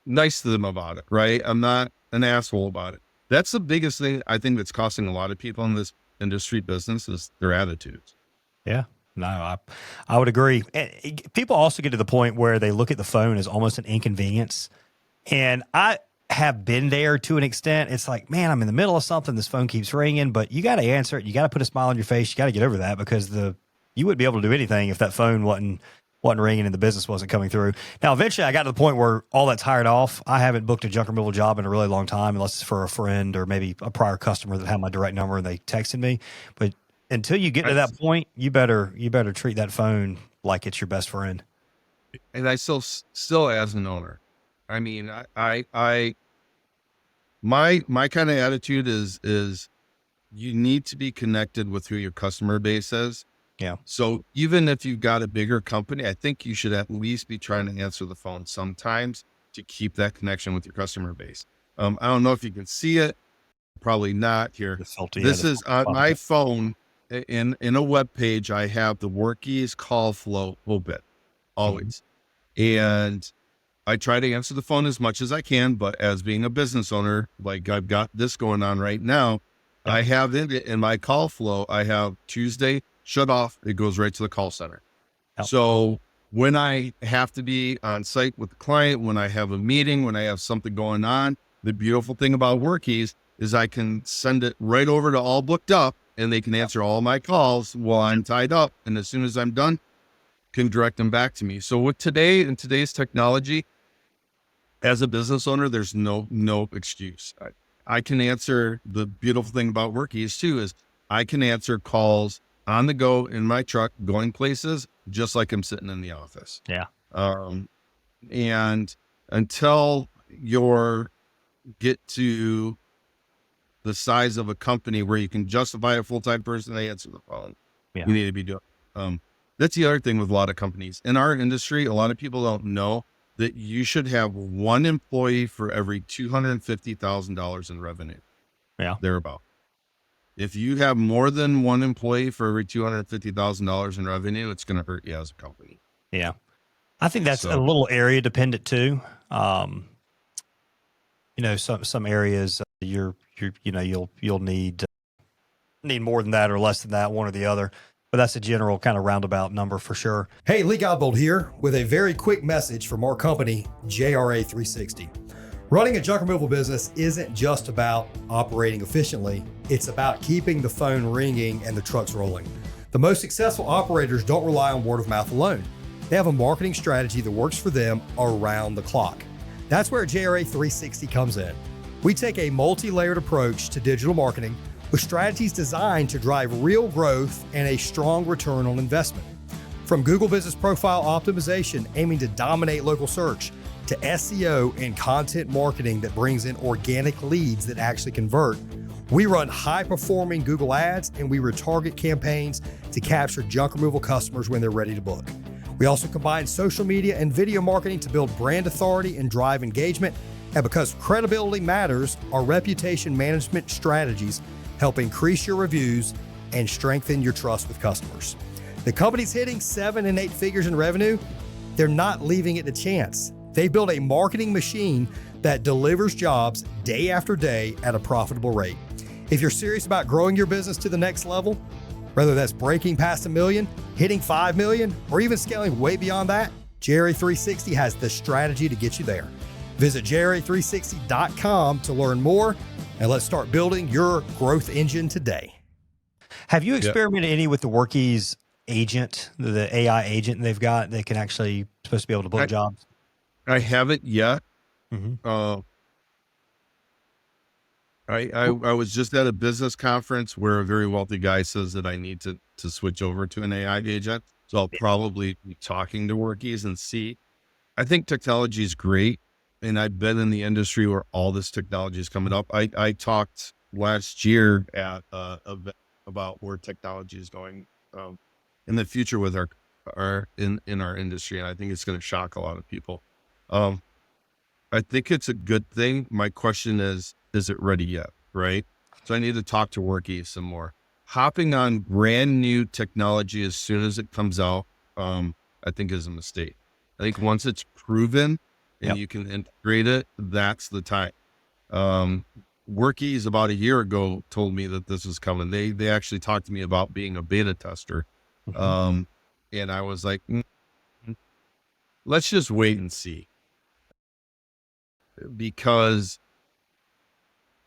nice to them about it. Right. I'm not an asshole about it. That's the biggest thing I think that's costing a lot of people in this industry business is their attitudes. Yeah. No, I would agree. And people also get to the point where they look at the phone as almost an inconvenience. And I have been there to an extent. It's like, man, I'm in the middle of something. This phone keeps ringing, but you got to answer it. You got to put a smile on your face. You got to get over that because you wouldn't be able to do anything if that phone wasn't ringing and the business wasn't coming through. Now, eventually I got to the point where all that's hired off. I haven't booked a junk removal job in a really long time, unless it's for a friend or maybe a prior customer that had my direct number and they texted me. But until you get to that point, you better treat that phone like it's your best friend. And I still as an owner, I mean, my kind of attitude is you need to be connected with who your customer base is. Yeah. So even if you've got a bigger company, I think you should at least be trying to answer the phone sometimes to keep that connection with your customer base. I don't know if you can see it. Probably not here. This is on my phone in a web page. I have the Workies call flow open always. And I try to answer the phone as much as I can, but as being a business owner, like I've got this going on right now, I have in my call flow, I have Tuesday shut off. It goes right to the call center. So when I have to be on site with the client, when I have a meeting, when I have something going on, the beautiful thing about Workies is I can send it right over to all booked up and they can answer all my calls while I'm tied up. And as soon as I'm done, can direct them back to me. So with today's technology, as a business owner, there's no excuse. I can answer. The beautiful thing about Workies too is I can answer calls on the go in my truck, going places, just like I'm sitting in the office. Yeah. And until you get to the size of a company where you can justify a full-time person, they answer the phone. You need to be doing. That's the other thing with a lot of companies in our industry. A lot of people don't know that you should have one employee for every $250,000 in revenue. Yeah. Thereabout. If you have more than one employee for every $250,000 in revenue, it's going to hurt you as a company. Yeah. I think that's a little area dependent too. Some areas you'll need more than that or less than that, one or the other. But that's a general kind of roundabout number for sure. Hey, Lee Godbold here with a very quick message from our company, JRA 360. Running a junk removal business isn't just about operating efficiently. It's about keeping the phone ringing and the trucks rolling. The most successful operators don't rely on word of mouth alone. They have a marketing strategy that works for them around the clock. That's where JRA 360 comes in. We take a multi-layered approach to digital marketing with strategies designed to drive real growth and a strong return on investment. From Google Business Profile optimization aiming to dominate local search, to SEO and content marketing that brings in organic leads that actually convert, we run high-performing Google ads and we retarget campaigns to capture junk removal customers when they're ready to book. We also combine social media and video marketing to build brand authority and drive engagement. And because credibility matters, our reputation management strategies help increase your reviews and strengthen your trust with customers. The company's hitting 7 and 8 figures in revenue. They're not leaving it to chance. They built a marketing machine that delivers jobs day after day at a profitable rate. If you're serious about growing your business to the next level, whether that's breaking past $1 million, hitting $5 million, or even scaling way beyond that, JRE360 has the strategy to get you there. Visit JRE360.com to learn more, and let's start building your growth engine today. Have you experimented any with the Workies agent, the AI agent they've got that can actually supposed to be able to book jobs? I haven't yet. Mm-hmm. I was just at a business conference where a very wealthy guy says that I need to switch over to an AI agent. So I'll probably be talking to Workies and see. I think technology is great. And I've been in the industry where all this technology is coming up. I talked last year at about where technology is going in the future with our industry. And I think it's going to shock a lot of people. I think it's a good thing. My question is it ready yet? Right. So I need to talk to Workies some more. Hopping on brand new technology as soon as it comes out, I think is a mistake. I think once it's proven and you can integrate it, that's the time. Workies about a year ago told me that this was coming. They actually talked to me about being a beta tester. And I was like, let's just wait and see. Because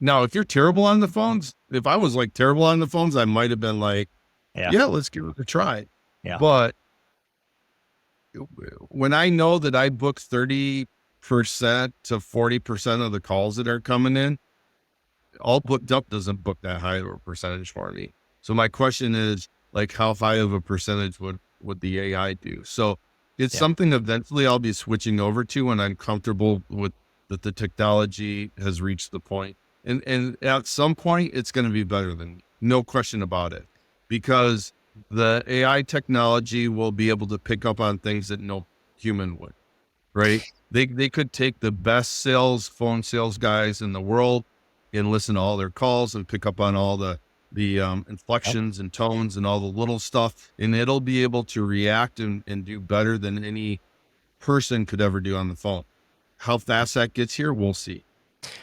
now if you're terrible on the phones, if I was like terrible on the phones, I might have been like, yeah, let's give it a try. Yeah. But when I know that I book 30% to 40% of the calls that are coming in, all booked up doesn't book that high of a percentage for me. So my question is, like, how high of a percentage would the AI do? So it's something eventually I'll be switching over to when I'm comfortable with that the technology has reached the point. And at some point it's going to be better than me. No question about it, because the AI technology will be able to pick up on things that no human would, right? They could take the best phone sales guys in the world and listen to all their calls and pick up on all the inflections and tones and all the little stuff. And it'll be able to react and do better than any person could ever do on the phone. How fast that gets here, we'll see.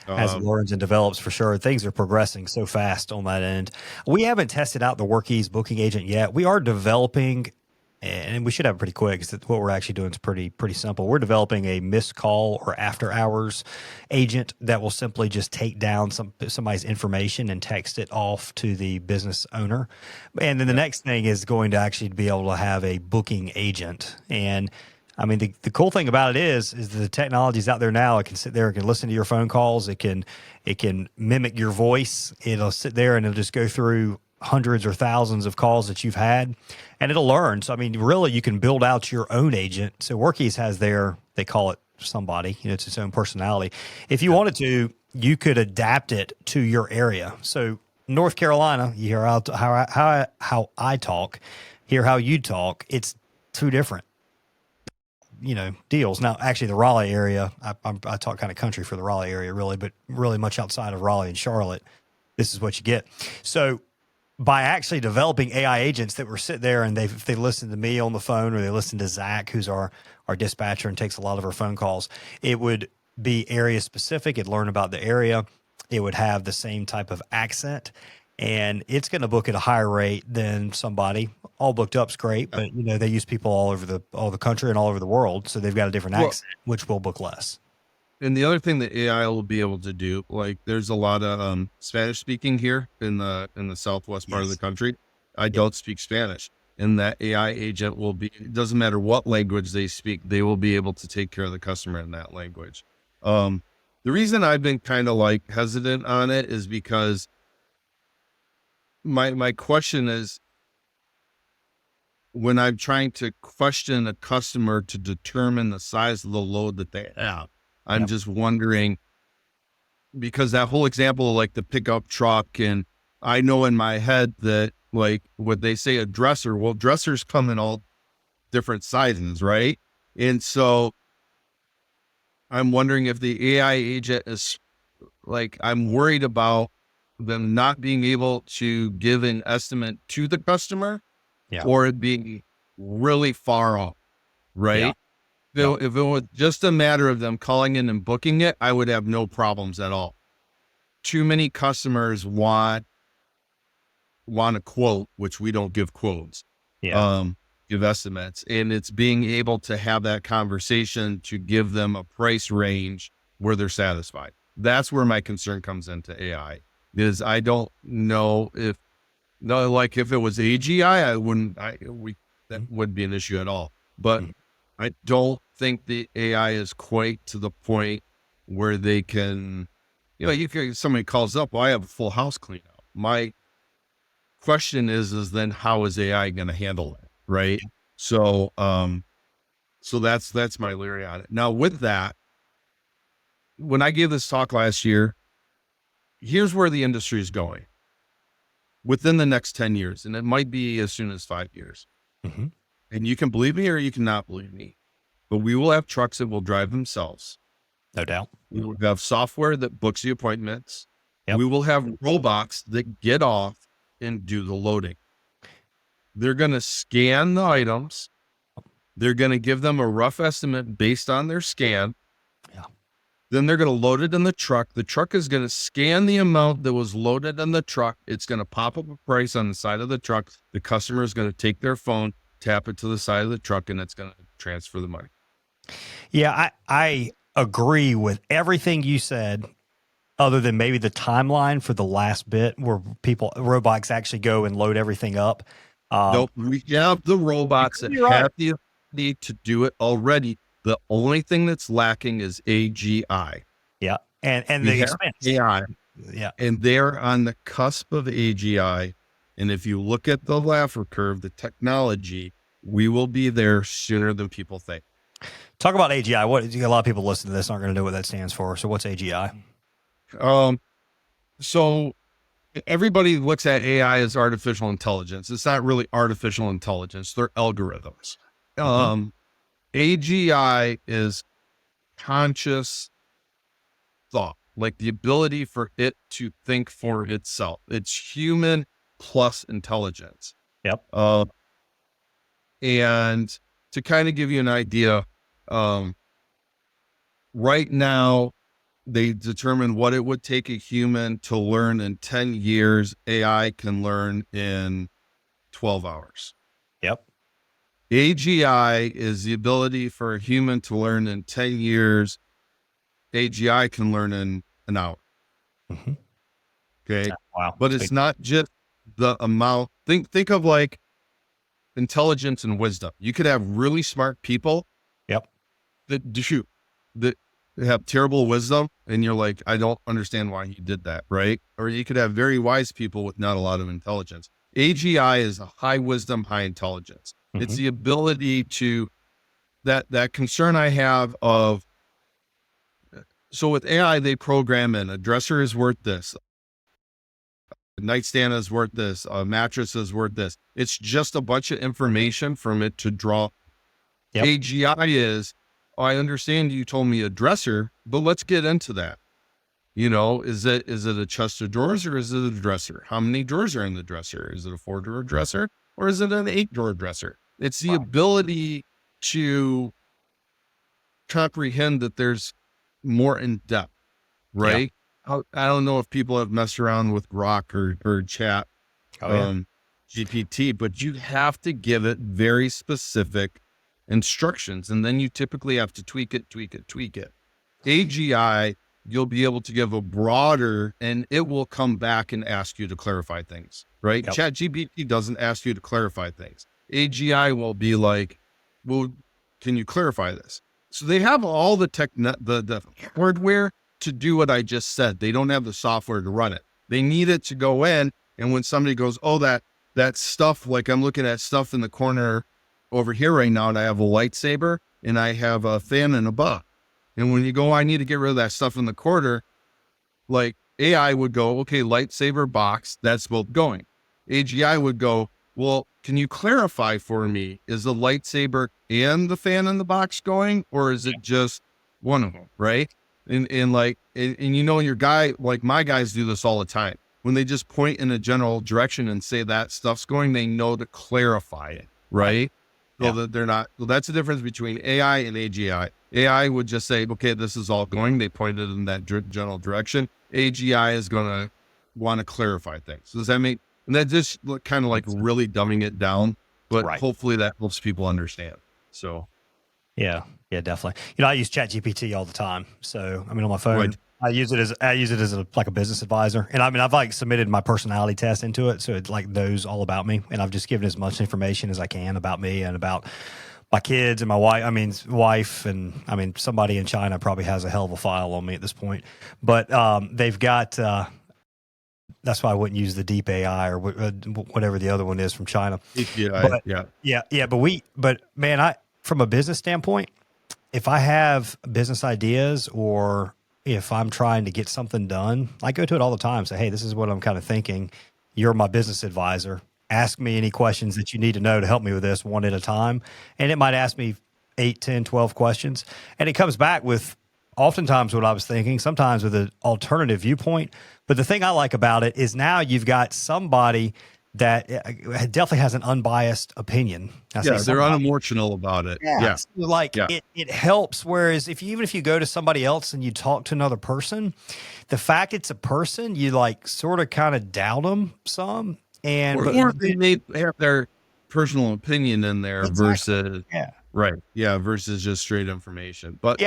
As it learns and develops, for sure. Things are progressing so fast on that end. We haven't tested out the Workies booking agent yet. We are developing, and we should have it pretty quick, because what we're actually doing is pretty simple. We're developing a missed call or after hours agent that will simply just take down somebody's information and text it off to the business owner. And then the next thing is going to actually be able to have a booking agent. And I mean, the cool thing about it is the technology's out there now. It can sit there, it can listen to your phone calls. It can mimic your voice. It'll sit there and it'll just go through hundreds or thousands of calls that you've had, and it'll learn. So, I mean, really, you can build out your own agent. So Workies has they call it somebody, it's its own personality. If you wanted to, you could adapt it to your area. So North Carolina, you hear how I talk, hear how you talk. It's two different deals. Now, actually, the Raleigh area, I talk kind of country for the Raleigh area, really, but really much outside of Raleigh and Charlotte, this is what you get. So by actually developing AI agents that were sit there and they listen to me on the phone, or they listen to Zach, who's our dispatcher and takes a lot of our phone calls, it would be area specific. It'd learn about the area. It would have the same type of accent, and it's going to book at a higher rate than somebody. All booked up's great, but they use people all over the country and all over the world, so they've got a different accent, which will book less. And the other thing that AI will be able to do, like, there's a lot of Spanish speaking here in the southwest part of the country. I don't speak Spanish, and that AI agent will be. It doesn't matter what language they speak, they will be able to take care of the customer in that language. The reason I've been kind of like hesitant on it is because my question is, when I'm trying to question a customer to determine the size of the load that they have, I'm just wondering, because that whole example of like the pickup truck, and I know in my head that, like, what they say a dresser, well, dressers come in all different sizes, right? And so I'm wondering if the AI agent is like, I'm worried about them not being able to give an estimate to the customer Yeah. or it being really far off, Yeah. right? If it was just a matter of them calling in and booking it, I would have no problems at all. Too many customers want a quote, which we don't give quotes, Yeah. give estimates. And it's being able to have that conversation to give them a price range where they're satisfied. That's where my concern comes into AI, is I don't know if, no, like if it was AGI, that wouldn't be an issue at all. But Mhm. I don't think the AI is quite to the point where they can, somebody calls up, well, I have a full house clean out. My question is then how is AI going to handle it? Right. So, so that's my theory on it. Now with that, when I gave this talk last year, here's where the industry is going within the next 10 years. And it might be as soon as 5 years. Mm-hmm. And you can believe me or you cannot believe me, but we will have trucks that will drive themselves. No doubt. We will have software that books the appointments. Yep. We will have robots that get off and do the loading. They're going to scan the items. They're going to give them a rough estimate based on their scan. Yeah. Then they're going to load it in the truck. The truck is going to scan the amount that was loaded in the truck. It's going to pop up a price on the side of the truck. The customer is going to take their phone, tap it to the side of the truck, and it's going to transfer the money. Yeah, I agree with everything you said, other than maybe the timeline for the last bit where robots actually go and load everything up. Nope, we have the robots that have the ability to do it already. The only thing that's lacking is AGI. Yeah, and the expense. AI. Yeah, and they're on the cusp of AGI. And if you look at the Laffer curve, the technology, we will be there sooner than people think. Talk about AGI. A lot of people listening to this aren't going to know what that stands for. So what's AGI? So everybody looks at AI as artificial intelligence. It's not really artificial intelligence. They're algorithms. AGI is conscious thought, like the ability for it to think for itself. It's human plus intelligence. Yep. And to kind of give you an idea, right now, they determine what it would take a human to learn in 10 years. AI can learn in 12 hours. Yep. AGI is the ability for a human to learn in 10 years. AGI can learn in an hour. Mm-hmm. Okay. Wow. But it's not just the amount. Think of like intelligence and wisdom. You could have really smart people. Yep. That have terrible wisdom, and you're like, I don't understand why he did that, right? Or you could have very wise people with not a lot of intelligence. AGI is a high wisdom, high intelligence. Mm-hmm. It's the ability to that concern I have of. So with AI, they program in a dresser is worth this, a nightstand is worth this, a mattress is worth this. It's just a bunch of information from it to draw. Yep. AGI is, I understand you told me a dresser, but let's get into that. Is it a chest of drawers or is it a dresser? How many drawers are in the dresser? Is it a 4-drawer dresser or is it an 8-drawer dresser? It's the ability to comprehend that there's more in depth, right? Yeah. I don't know if people have messed around with Grok or Chat GPT, but you have to give it very specific instructions, and then you typically have to tweak it. AGI, you'll be able to give a broader, and it will come back and ask you to clarify things, right? Yep. Chat GPT doesn't ask you to clarify things. AGI will be like, well, can you clarify this? So they have all the the hardware to do what I just said. They don't have the software to run it. They need it to go in, and when somebody goes, oh, that stuff, like I'm looking at stuff in the corner over here right now, and I have a lightsaber and I have a fan and a buck. And when you go, I need to get rid of that stuff in the corner, like AI would go, okay, lightsaber box, that's both going. AGI would go, well, can you clarify for me, is the lightsaber and the fan in the box going, or is it just one of them, right? And like, and you know, your guy, like my guys do this all the time. When they just point in a general direction and say that stuff's going, they know to clarify it, right? So Yeah. that they're not, well, that's the difference between AI and AGI. AI would just say, okay, this is all going. They pointed in that general direction. AGI is going to want to clarify things. Does that make, and that just kind of like really dumbing it down, but Right. hopefully that helps people understand. So. Yeah, definitely. I use ChatGPT all the time. So, on my phone, Right. I use it as like a business advisor. And I've like submitted my personality test into it, so it like knows all about me. And I've just given as much information as I can about me and about my kids and my wife. And somebody in China probably has a hell of a file on me at this point. But they've got. That's why I wouldn't use the Deep AI or whatever the other one is from China. Yeah, yeah. But man, from a business standpoint, if I have business ideas or if I'm trying to get something done, I go to it all the time. Say, hey, this is what I'm kind of thinking. You're my business advisor. Ask me any questions that you need to know to help me with this one at a time. And it might ask me 8, 10, 12 questions. And it comes back with oftentimes what I was thinking, sometimes with an alternative viewpoint. But the thing I like about it is now you've got somebody that definitely has an unbiased opinion. They're unemotional about it. It helps. Whereas even if you go to somebody else and you talk to another person, the fact it's a person, you like sort of kind of doubt them some. Or they may have their personal opinion in there versus versus just straight information. But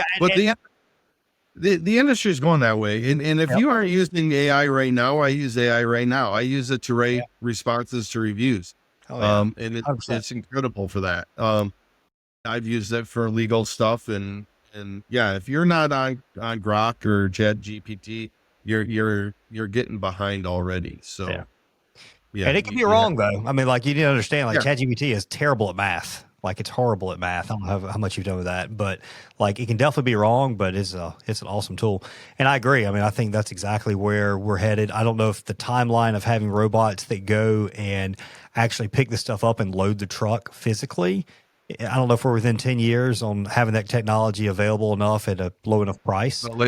the industry is going that way. And if you aren't using AI right now, I use AI right now. I use it to write responses to reviews. And it's incredible for that. I've used it for legal stuff and if you're not on Grok or ChatGPT, you're getting behind already. So and it can be wrong though. You need to understand, ChatGPT is terrible at math. Like it's horrible at math. I don't know how much you've done with that, but like it can definitely be wrong, but it's an awesome tool. And I agree. I think that's exactly where we're headed. I don't know if the timeline of having robots that go and actually pick this stuff up and load the truck physically. I don't know if we're within 10 years on having that technology available enough at a low enough price. You want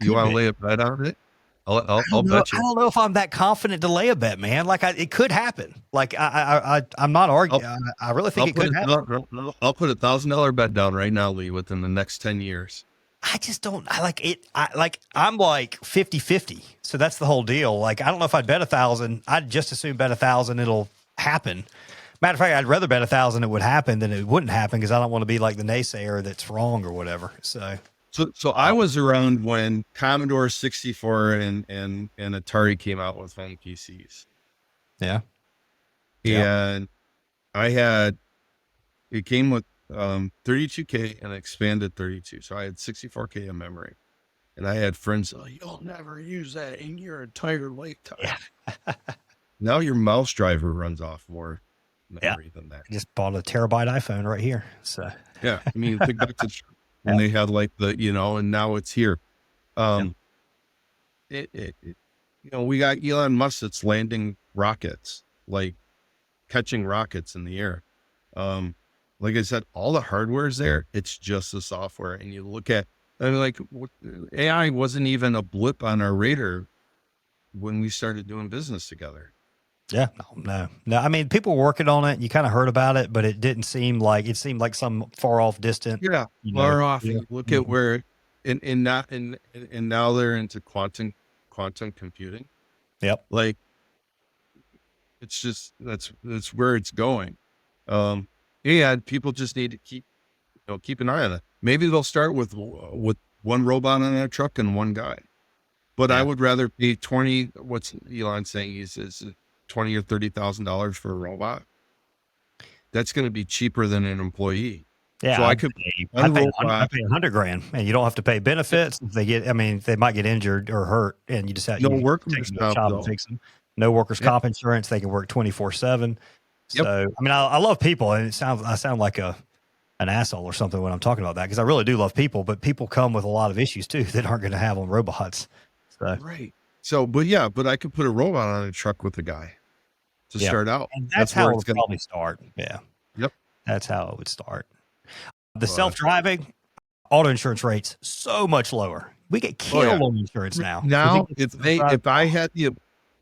to lay a bet on it? I'll bet you. I don't know if I'm that confident to lay a bet, man. Like it could happen. Like I'm not arguing. I really think it could happen. I'll put $1,000 bet down right now, Lee, within the next 10 years. I just don't. I'm like 50-50. So that's the whole deal. Like I don't know if I'd bet 1,000. I'd just assume bet 1,000 it'll happen. Matter of fact, I'd rather bet 1,000 it would happen than it wouldn't happen because I don't want to be like the naysayer that's wrong or whatever. So I was around when Commodore 64 and Atari came out with home PCs. Yeah. And it came with 32K and expanded 32. So I had 64K of memory. And I had friends, you'll never use that in your entire lifetime. Yeah. Now your mouse driver runs off more memory than that. I just bought a terabyte iPhone right here. So yeah, think back to when they had like and now it's here. We got Elon Musk that's landing rockets, like catching rockets in the air. Like I said, all the hardware is there. It's just the software. And you look at, AI wasn't even a blip on our radar when we started doing business together. Yeah, no. People were working on it. And you kind of heard about it, but it didn't seem like some far off distant. Yeah, far off. Yeah. Look at where, and now they're into quantum computing. Yep. Like, it's just that's where it's going. People just need to keep an eye on it. Maybe they'll start with one robot on a truck and one guy. But I would rather pay 20. What's Elon saying? He says $20,000 or $30,000 for a robot. That's going to be cheaper than an employee. Yeah, so I'd pay $100,000, and you don't have to pay benefits. If they might get injured or hurt, and you just have workers' comp. No workers' comp insurance. They can work 24/7. So I love people, and I sound like an asshole or something when I'm talking about that because I really do love people, but people come with a lot of issues too that aren't going to have on robots. So. Right. So, but I could put a robot on a truck with a guy to start out. And that's how it would probably start. Yeah. Yep. That's how it would start. The self-driving, auto insurance rates so much lower. We get Oh yeah. killed on insurance now. Now, if I had the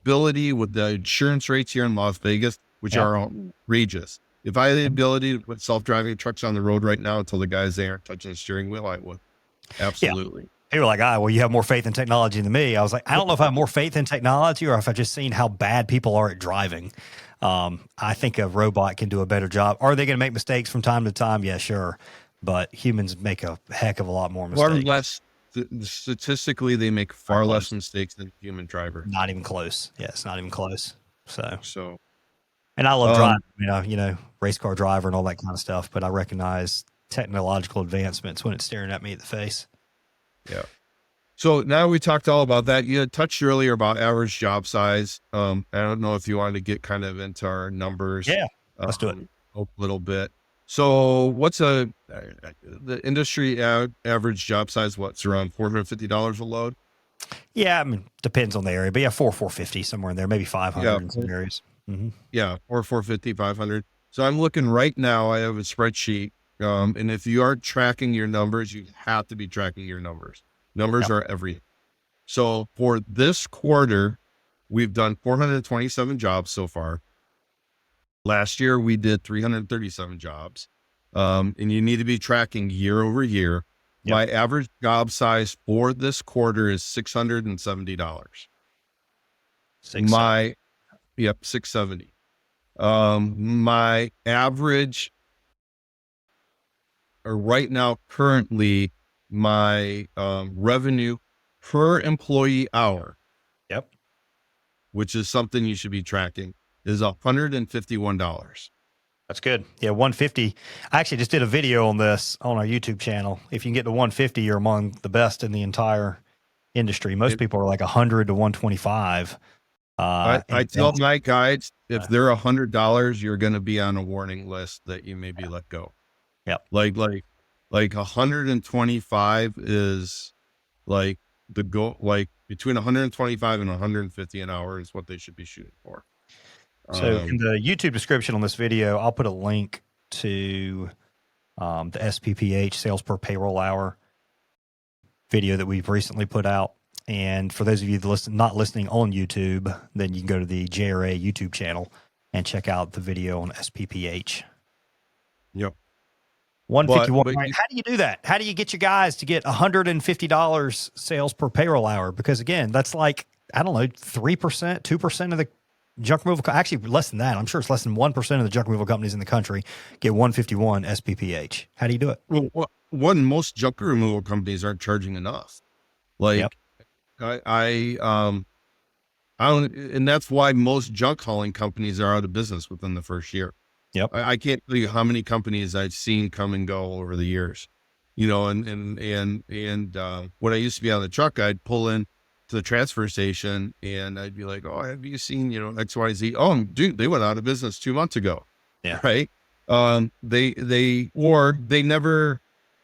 ability with the insurance rates here in Las Vegas, which Yeah. are outrageous, if I had the ability to put self-driving trucks on the road right now until the guys there aren't touching the steering wheel, I would. Absolutely. People were like, well, you have more faith in technology than me. I was like, I don't know if I have more faith in technology or if I've just seen how bad people are at driving. I think a robot can do a better job. Are they going to make mistakes from time to time? Yeah, sure. But humans make a heck of a lot more mistakes. Far less, statistically, they make far less mistakes than a human driver. Not even close. Yeah, it's not even close. So, and I love driving, race car driver and all that kind of stuff. But I recognize technological advancements when it's staring at me in the face. Yeah. So now we talked all about that. You had touched earlier about average job size. I don't know if you wanted to get kind of into our numbers. Yeah, let's do it a little bit. So what's the industry average job size? What's around $450 a load? Yeah. I mean, depends on the area, but yeah, $450 somewhere in there, maybe 500 in some areas. Mm-hmm. Yeah. Or 450, 500. So I'm looking right now, I have a spreadsheet. And if you are tracking your numbers, you have to be tracking your numbers. Numbers are everything. So for this quarter, we've done 427 jobs so far. Last year, we did 337 jobs. And you need to be tracking year over year. Yep. My average job size for this quarter is $670. $670. My average, or right now, currently, my revenue per employee hour, which is something you should be tracking, is $151. That's good. Yeah, 150. I actually just did a video on this on our YouTube channel. If you can get to 150, you're among the best in the entire industry. Most people are like 100 to 125. I tell my guides, if they're $100, you're going to be on a warning list that you may be let go. Yeah. Like 125 is like the goal, like between 125 and 150 an hour is what they should be shooting for. So in the YouTube description on this video, I'll put a link to the SPPH, sales per payroll hour video that we've recently put out. And for those of you that not listening on YouTube, then you can go to the JRA YouTube channel and check out the video on SPPH. Yep. 151. Right. How do you do that? How do you get your guys to get $150 sales per payroll hour? Because again, that's like, I don't know, 3%, 2% of the junk removal, actually less than that. I'm sure it's less than 1% of the junk removal companies in the country get 151 SPPH. How do you do it? Well, most junk removal companies aren't charging enough. Like, I don't, and that's why most junk hauling companies are out of business within the first year. Yep. I can't tell you how many companies I've seen come and go over the years, and when I used to be on the truck, I'd pull in to the transfer station and I'd be like, oh, have you seen, XYZ? Oh, dude, they went out of business 2 months ago. Yeah. Right. They never,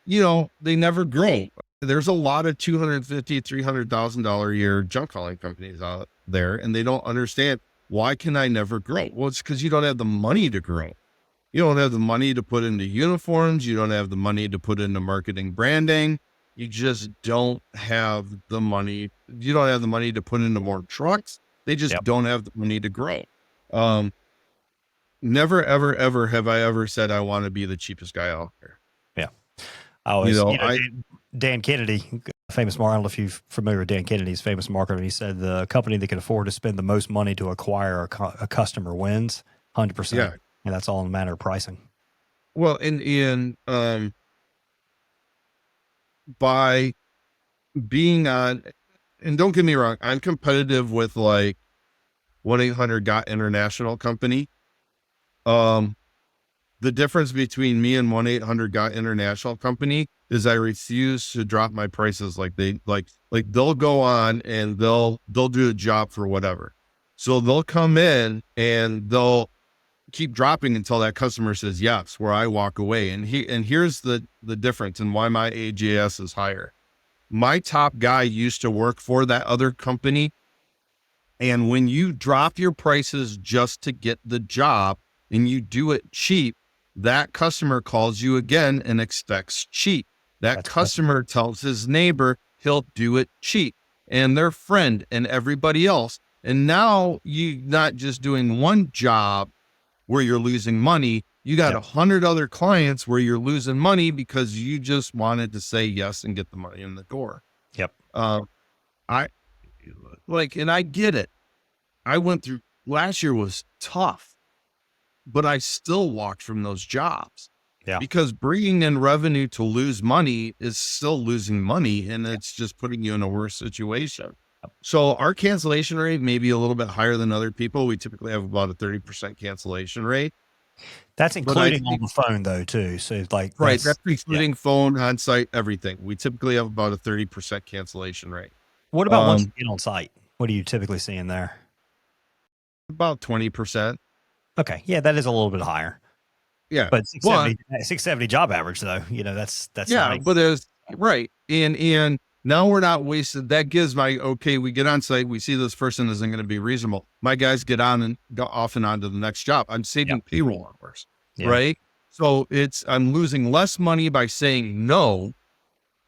they never grow. There's a lot of $250,000, $300,000 a year junk hauling companies out there, and they don't understand, why can I never grow? Well, it's because you don't have the money to grow. You don't have the money to put into uniforms. You don't have the money to put into marketing, branding. You just don't have the money. You don't have the money to put into more trucks. They just don't have the money to grow. Never, ever, ever have I ever said I want to be the cheapest guy out there. Yeah. I always, Dan Kennedy, famous marketer, I don't know if you're familiar with Dan Kennedy's famous marketer. He said the company that can afford to spend the most money to acquire a customer wins 100%. Yeah. And that's all in a matter of pricing. Well, by being on, and don't get me wrong, I'm competitive with like 1-800-GOT International company. The difference between me and 1-800-GOT International company is I refuse to drop my prices. Like they'll go on and they'll do a job for whatever. So they'll come in and they'll keep dropping until that customer says yes, where I walk away. And here's the difference and why my AJS is higher. My top guy used to work for that other company. And when you drop your prices just to get the job and you do it cheap, that customer calls you again and expects cheap. That customer tells his neighbor he'll do it cheap, and their friend and everybody else. And now you're not just doing one job where you're losing money. You got 100 other clients where you're losing money because you just wanted to say yes and get the money in the door. Yep. I like, and I get it. I went through, last year was tough, but I still walked from those jobs. Yeah. Because bringing in revenue to lose money is still losing money, and it's just putting you in a worse situation. So our cancellation rate may be a little bit higher than other people. We typically have about a 30% cancellation rate. That's including on the phone though, too. So like, right. That's including phone, on-site, everything. We typically have about a 30% cancellation rate. What about once you get on site? What are you typically seeing there? About 20%. Okay. Yeah. That is a little bit higher. Yeah. But 670 job average though, that's yeah, nice. but there's right. And now we're not wasted. That gives we get on site. We see this person isn't going to be reasonable. My guys get on and go off and on to the next job. I'm saving payroll hours, right? So I'm losing less money by saying no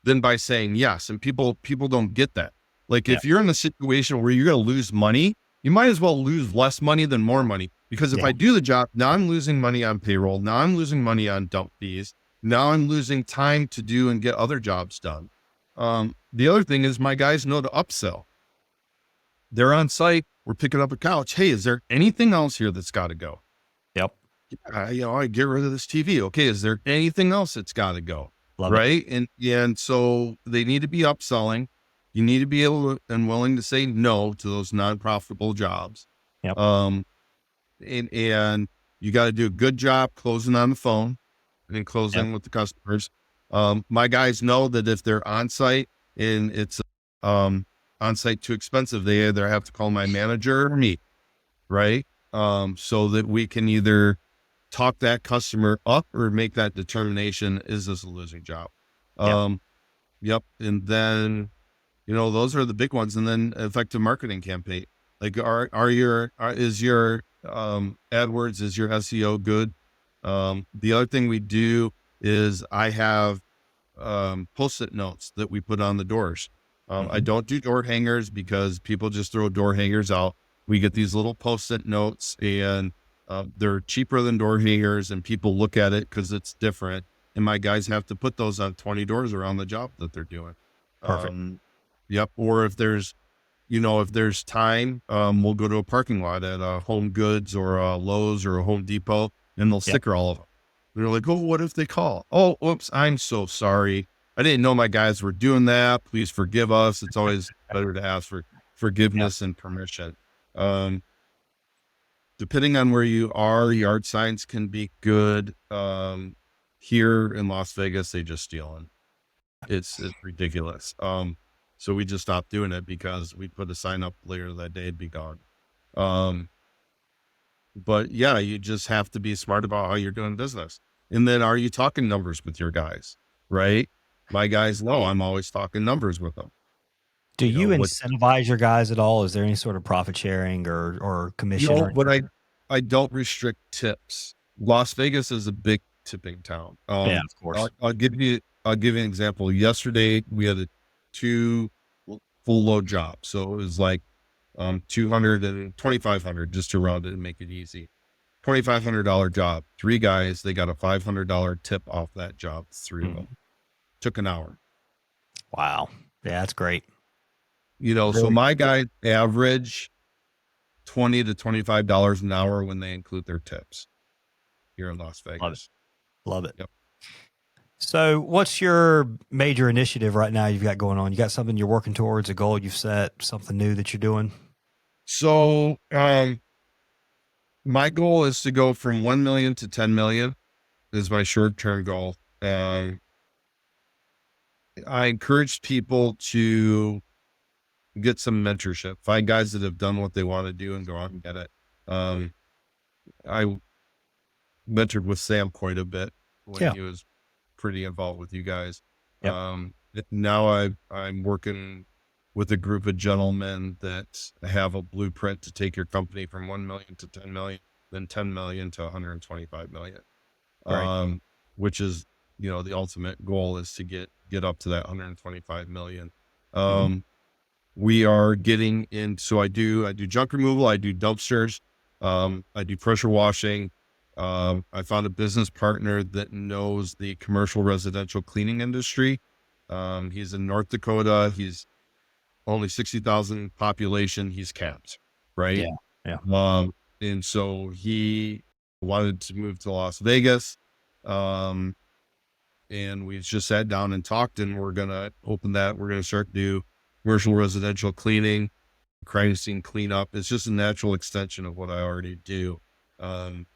than by saying yes. And people don't get that. Like if you're in a situation where you're going to lose money, you might as well lose less money than more money. Because if I do the job, now I'm losing money on payroll. Now I'm losing money on dump fees. Now I'm losing time to do and get other jobs done. The other thing is my guys know to upsell. They're on site. We're picking up a couch. Hey, is there anything else here that's got to go? Yep. I get rid of this TV. Okay. Is there anything else that's got to go? Love right. It. And so they need to be upselling. You need to be able to, and willing to say no to those non-profitable jobs. Yep. And you got to do a good job closing on the phone and closing with the customers. My guys know that if they're on site and it's on site too expensive, they either have to call my manager or me, right? So that we can either talk that customer up or make that determination, is this a losing job? Yep. And then, those are the big ones. And then effective marketing campaign. Like is your AdWords, is your SEO good? The other thing we do is I have Post-it notes that we put on the doors. I don't do door hangers because people just throw door hangers out. We get these little Post-it notes, and they're cheaper than door hangers, and people look at it because it's different. And my guys have to put those on 20 doors around the job that they're doing. Perfect. Yep. Or if there's time, we'll go to a parking lot at a Home Goods or a Lowe's or a Home Depot, and they'll sticker all of them. They're like, oh, what if they call? Oh, whoops, I'm so sorry. I didn't know my guys were doing that. Please forgive us. It's always better to ask for forgiveness and permission. Depending on where you are, yard signs can be good. Here in Las Vegas, they just stealing. It's ridiculous. So we just stopped doing it because we put a sign up later that day, it'd be gone. But yeah, you just have to be smart about how you're doing business. And then are you talking numbers with your guys, right? My guys know I'm always talking numbers with them. Do you incentivize your guys at all? Is there any sort of profit sharing or commission? But I don't restrict tips. Las Vegas is a big tipping town. Of course. I'll give you an example. Yesterday we had a 2 full load job. So it was like 200 and 2,500 just to round it and make it easy. $2,500 job, 3 guys, they got a $500 tip off that job, 3 of them. Took an hour. Wow. Yeah, that's great. Really? So my guys average $20 to $25 an hour when they include their tips here in Las Vegas. Love it. Yep. So what's your major initiative right now you've got going on? You got something you're working towards, a goal you've set, something new that you're doing? So, my goal is to go from 1 million to 10 million is my short-term goal. I encourage people to get some mentorship, find guys that have done what they want to do and go out and get it. I mentored with Sam quite a bit when he was pretty involved with you guys. Now I'm working with a group of gentlemen that have a blueprint to take your company from 1 million to 10 million, then 10 million to 125 million. Right. Which is, the ultimate goal is to get get up to that 125 million. We are getting in. So I do junk removal. I do dumpsters. I do pressure washing. I found a business partner that knows the commercial residential cleaning industry. He's in North Dakota. He's only 60,000 population. He's capped, right? Yeah. And so he wanted to move to Las Vegas. And we just sat down and talked, and we're going to open that. We're going to start do commercial residential cleaning, crime scene cleanup. It's just a natural extension of what I already do.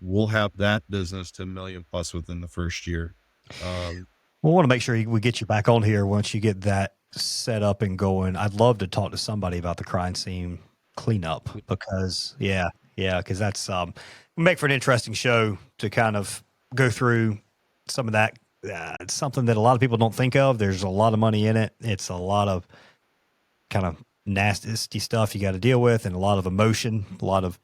We'll have that business to $1 million plus within the first year. We'll want to make sure we get you back on here once you get that set up and going. I'd love to talk to somebody about the crime scene cleanup because because that's make for an interesting show to kind of go through some of that. It's something that a lot of people don't think of. There's a lot of money in it. It's a lot of kind of nasty stuff you got to deal with, and a lot of emotion, a lot of,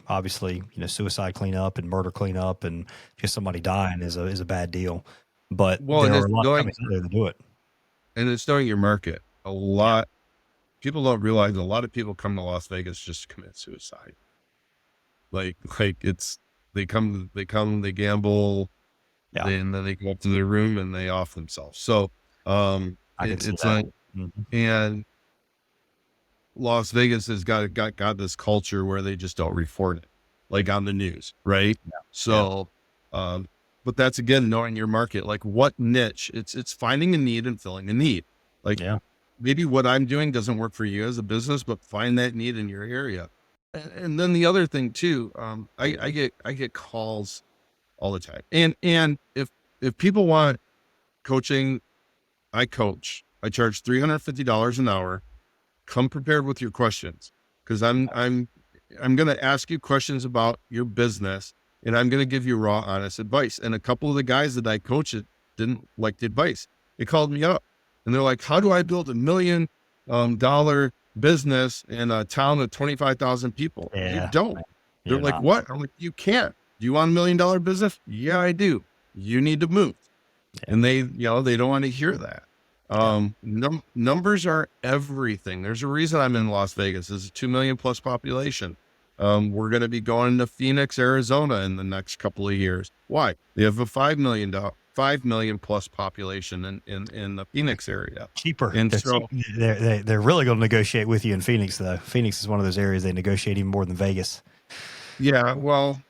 obviously, suicide cleanup and murder cleanup, and just somebody dying is a bad deal. But there are a lot of companies out there that do it. And it's knowing your market. People don't realize a lot of people come to Las Vegas just to commit suicide. Like they come, they gamble, and then they go up to their room and they off themselves. So, it's like, and Las Vegas has got this culture where they just don't report it, like on the news, right? Yeah. So, but that's again knowing your market, like what niche. It's finding a need and filling a need. Like maybe what I'm doing doesn't work for you as a business, but find that need in your area. And then the other thing too, I get calls all the time, and if people want coaching, I coach. I charge $350 an hour. Come prepared with your questions, because I'm going to ask you questions about your business, and I'm going to give you raw, honest advice. And a couple of the guys that I coach didn't like the advice. They called me up and they're like, how do I build $1 million business in a town of 25,000 people? You don't. They're like, what? I'm like, you can't. Do you want $1 million business? Yeah, I do. You need to move. And they don't want to hear that. Numbers are everything. There's a reason I'm in Las Vegas. It's a 2 million plus population. We're going to be going to Phoenix, Arizona in the next couple of years. Why? They have a 5 million plus population in the Phoenix area. Cheaper. And they're really going to negotiate with you in Phoenix, though. Phoenix is one of those areas they negotiate even more than Vegas. Yeah. Well,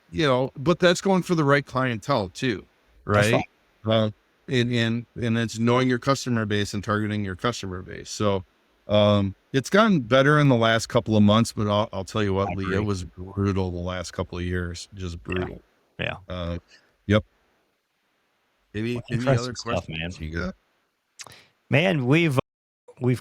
but that's going for the right clientele too. Right. And it's knowing your customer base and targeting your customer base. So, it's gotten better in the last couple of months, but I'll tell you what, Lee, it was brutal the last couple of years, just brutal. Yeah. Yep. Any other questions you got? Man, we've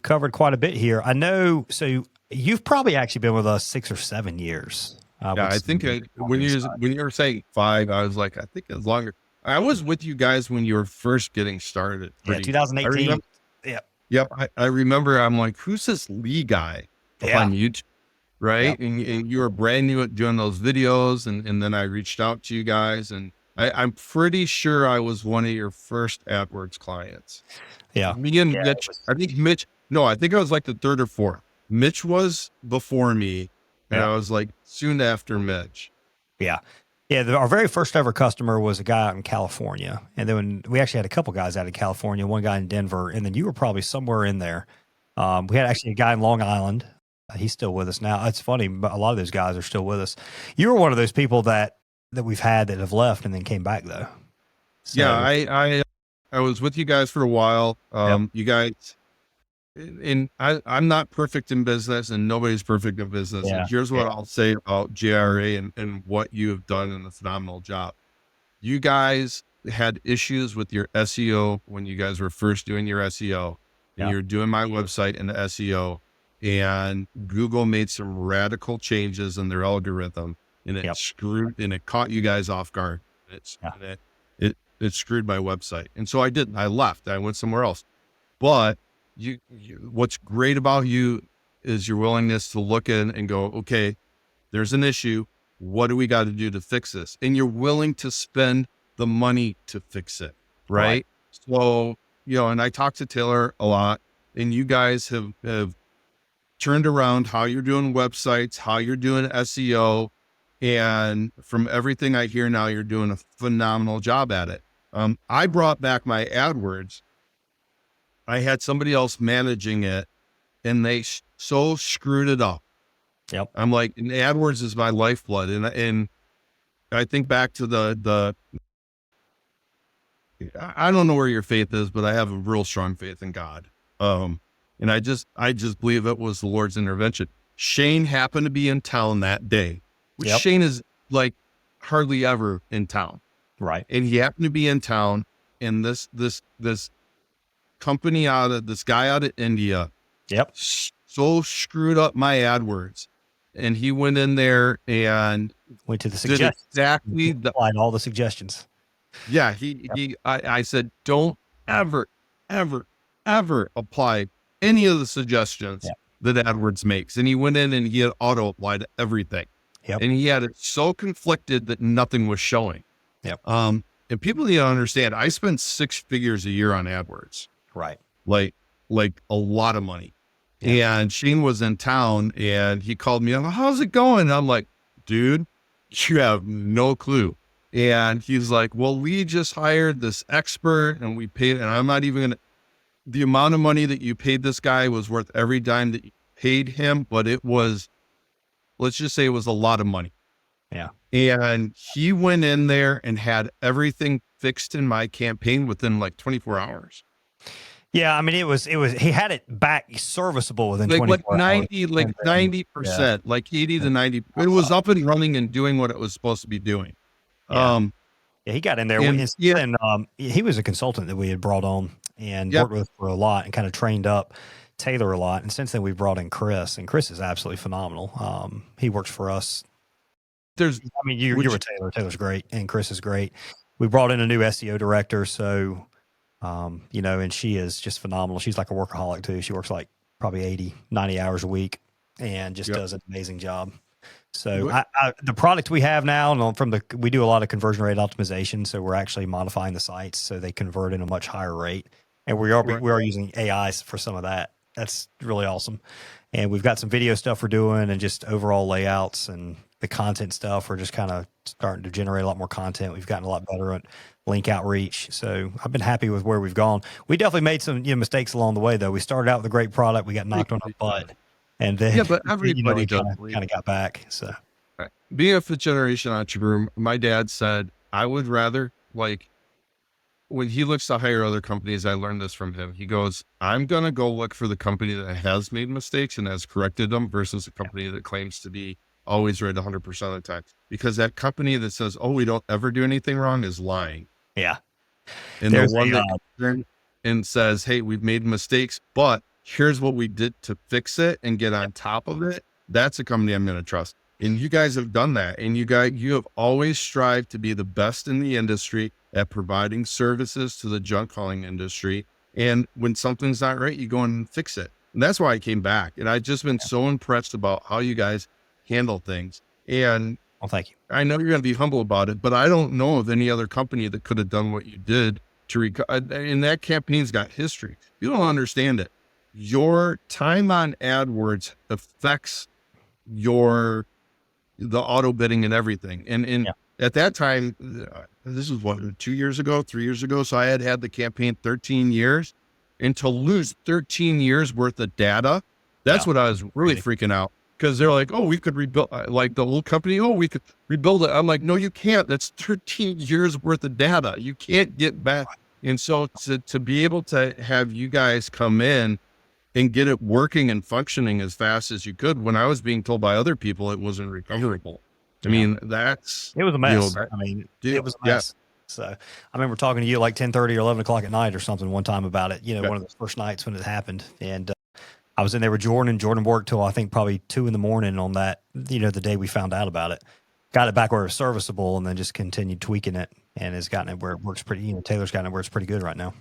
covered quite a bit here. I know. So you've probably actually been with us 6 or 7 years. I think when you were saying 5, I was like, I think it's longer. I was with you guys when you were first getting started. 2018. Yep. I remember. I'm like, who's this Lee guy on YouTube? Right. Yep. And you were brand new at doing those videos. And then I reached out to you guys, and I'm pretty sure I was one of your first AdWords clients. Yeah. Me and Mitch, I think I was like the 3rd or 4th. Mitch was before me, and I was like soon after Mitch. Yeah. Yeah, our very first ever customer was a guy out in California. And then we actually had a couple guys out in California, one guy in Denver, and then you were probably somewhere in there. We had actually a guy in Long Island. He's still with us now. It's funny, but a lot of those guys are still with us. You were one of those people that we've had that have left and then came back, though. So, yeah, I was with you guys for a while. You guys, and I'm not perfect in business, and nobody's perfect in business. And here's what I'll say about JRA and what you have done in a phenomenal job. You guys had issues with your SEO when you guys were first doing your SEO, and you're doing my website and the SEO, and Google made some radical changes in their algorithm, and it it caught you guys off guard. It screwed my website. And so I left, I went somewhere else. But what's great about you is your willingness to look in and go, okay, there's an issue. What do we got to do to fix this? And you're willing to spend the money to fix it. Right. So and I talk to Taylor a lot, and you guys have turned around how you're doing websites, how you're doing SEO. And from everything I hear now, you're doing a phenomenal job at it. I brought back my AdWords. I had somebody else managing it, and they so screwed it up. Yep. I'm like, and AdWords is my lifeblood. And I think back to I don't know where your faith is, but I have a real strong faith in God. And I just believe it was the Lord's intervention. Shane happened to be in town that day, which Shane is like hardly ever in town. Right. And he happened to be in town, and this company this guy out of India. Yep. So screwed up my AdWords, and he went in there and went to the suggestions. Exactly. Applied all the suggestions. Yeah. I said, don't ever apply any of the suggestions that AdWords makes. And he went in and he had auto applied everything. Yep. And he had it so conflicted that nothing was showing. Yep. And people need to understand, I spend 6 figures a year on AdWords. Right. Like a lot of money. Yeah. And Shane was in town and he called me. I'm like, how's it going? And I'm like, dude, you have no clue. And he's like, well, we just hired this expert and we paid, and I'm not even going to, the amount of money that you paid this guy was worth every dime that you paid him, but it was, let's just say it was a lot of money. Yeah. And he went in there and had everything fixed in my campaign within like 24 hours. Yeah, I mean, he had it back serviceable within 24 hours. 90%, yeah. like 80 to 90. It was up and running and doing what it was supposed to be doing. Yeah. He got in there. And he was a consultant that we had brought on and worked with for a lot and kind of trained up Taylor a lot. And since then, we brought in Chris, and Chris is absolutely phenomenal. He works for us. You were Taylor. Taylor's great, and Chris is great. We brought in a new SEO director, so and she is just phenomenal. She's like a workaholic too. She works like probably 80, 90 hours a week and just does an amazing job. So the product we have now, and we do a lot of conversion rate optimization. So we're actually modifying the sites so they convert at a much higher rate. And we are using AI for some of that. That's really awesome. And we've got some video stuff we're doing and just overall layouts and the content stuff. We're just kind of starting to generate a lot more content. We've gotten a lot better at link outreach. So I've been happy with where we've gone. We definitely made some mistakes along the way, though. We started out with a great product. We got knocked on our butt. And then, but everybody kind of got back. So, being a fifth generation entrepreneur, my dad said, I would rather, like, when he looks to hire other companies, I learned this from him. He goes, I'm going to go look for the company that has made mistakes and has corrected them versus a company that claims to be always right 100% of the time. Because that company that says, oh, we don't ever do anything wrong is lying. Yeah. And the one that comes and says, hey, we've made mistakes, but here's what we did to fix it and get on top of it. That's a company I'm going to trust. And you guys have done that. And you have always strived to be the best in the industry at providing services to the junk hauling industry. And when something's not right, you go and fix it. And that's why I came back. And I've just been so impressed about how you guys handle things. And well, thank you. I know you're going to be humble about it, but I don't know of any other company that could have done what you did and that campaign's got history. You don't understand it. Your time on AdWords affects the auto bidding and everything. And at that time, this was 3 years ago. So I had the campaign 13 years, and to lose 13 years worth of data, that's what I was really freaking out. Because they're like, oh, we could rebuild, like the old company, oh, we could rebuild it. I'm like, no, you can't. That's 13 years worth of data. You can't get back. And so to be able to have you guys come in and get it working and functioning as fast as you could, when I was being told by other people it wasn't recoverable. I mean, it was a mess. It was a mess. So I remember talking to you like 10:30 or 11 o'clock at night or something one time about it, one of those first nights when it happened. And I was in there with Jordan. Jordan worked till I think probably 2 a.m. on that, the day we found out about it. Got it back where it was serviceable and then just continued tweaking it and has gotten it where it works pretty, Taylor's gotten it where it's pretty good right now.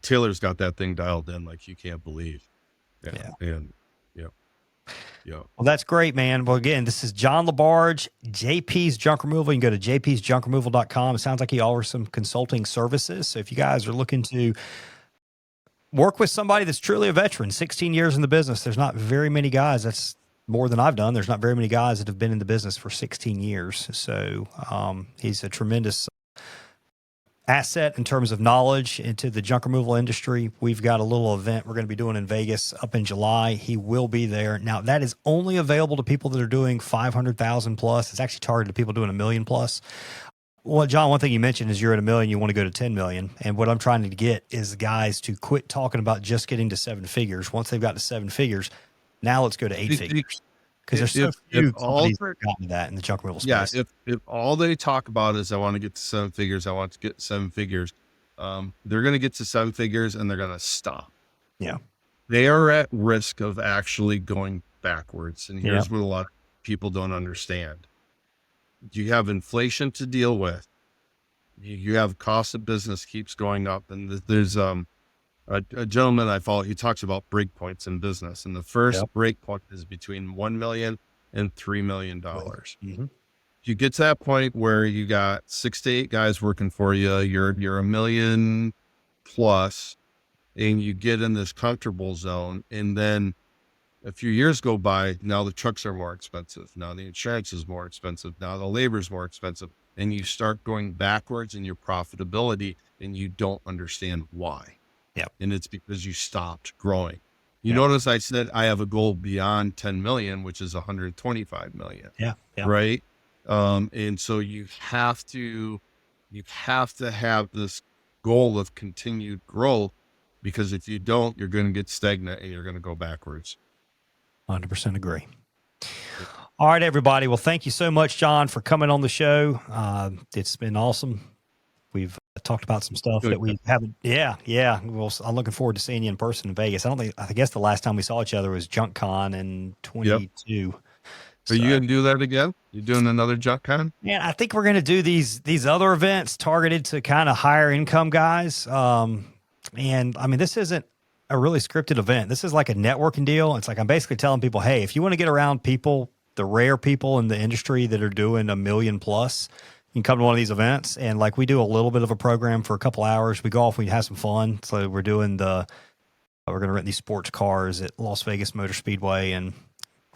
Taylor's got that thing dialed in like you can't believe. Well, that's great, man. Well, again, this is John LaBarge, JP's Junk Removal. You can go to jpsjunkremoval.com. It sounds like he offers some consulting services. So if you guys are looking to work with somebody that's truly a veteran, 16 years in the business. There's not very many guys. That's more than I've done. There's not very many guys that have been in the business for 16 years. So he's a tremendous asset in terms of knowledge into the junk removal industry. We've got a little event we're going to be doing in Vegas up in July. He will be there. Now, that is only available to people that are doing 500,000 plus. It's actually targeted to people doing 1 million plus. Well, John, one thing you mentioned is you're at 1 million, you want to go to 10 million. And what I'm trying to get is guys to quit talking about just getting to 7 figures. Once they've got to 7 figures, now let's go to 8 figures. Because there's so few companies that have gotten that in the junk removal space. Yeah, if all they talk about is I want to get to 7 figures, I want to get 7 figures, they're going to get to 7 figures and they're going to stop. Yeah. They are at risk of actually going backwards. And here's what a lot of people don't understand. You have inflation to deal with. You have cost of business keeps going up. And there's a gentleman I follow, he talks about break points in business. And the first break point is between $1 million and $3 million. Mm-hmm. If you get to that point where you got 6 to 8 guys working for you, you're $1 million plus, and you get in this comfortable zone. And then a few years go by, now the trucks are more expensive. Now the insurance is more expensive. Now the labor is more expensive. And you start going backwards in your profitability and you don't understand why. Yeah. And it's because you stopped growing. You notice I said I have a goal beyond 10 million, which is 125 million. Yeah. Right. And so you have to have this goal of continued growth, because if you don't, you're going to get stagnant and you're going to go backwards. 100% agree. All right, everybody. Well, thank you so much, John, for coming on the show. It's been awesome. We've talked about some stuff that we haven't. Yeah. Well, I'm looking forward to seeing you in person in Vegas. I guess the last time we saw each other was JunkCon in 22. Are you going to do that again? You doing another JunkCon? Yeah, I think we're going to do these other events targeted to kind of higher income guys. And I mean, this isn't a really scripted event. This is like a networking deal. It's like I'm basically telling people, hey, if you want to get around people, the rare people in the industry that are doing 1 million plus, you can come to one of these events. And like we do a little bit of a program for a couple hours. We go off, we have some fun. So we're doing we're going to rent these sports cars at Las Vegas Motor Speedway and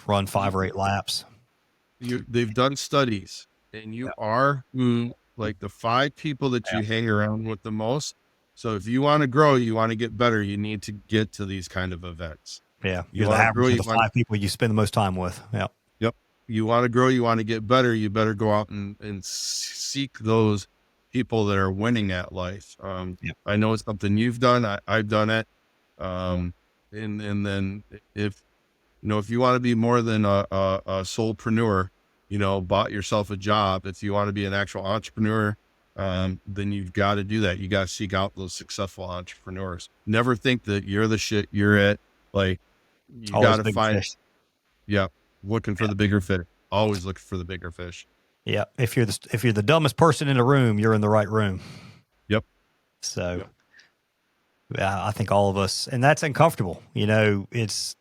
run 5 or 8 laps. They've done studies, and you are like the 5 people that you hang around with the most. So if you want to grow, you want to get better, you need to get to these kind of events. Yeah. You're the average of the 5 people you spend the most time with. Yeah. Yep. You want to grow, you want to get better, you better go out and seek those people that are winning at life. I know it's something you've done. I've done it. And then if you want to be more than a solopreneur, bought yourself a job, if you want to be an actual entrepreneur, then you've got to do that. You got to seek out those successful entrepreneurs. Never think that you're the shit, you're it. Like, you got to find, looking for the bigger fish. Always looking for the bigger fish. Yeah. If you're the dumbest person in the room, you're in the right room. Yep. So yeah, I think all of us, and that's uncomfortable. It's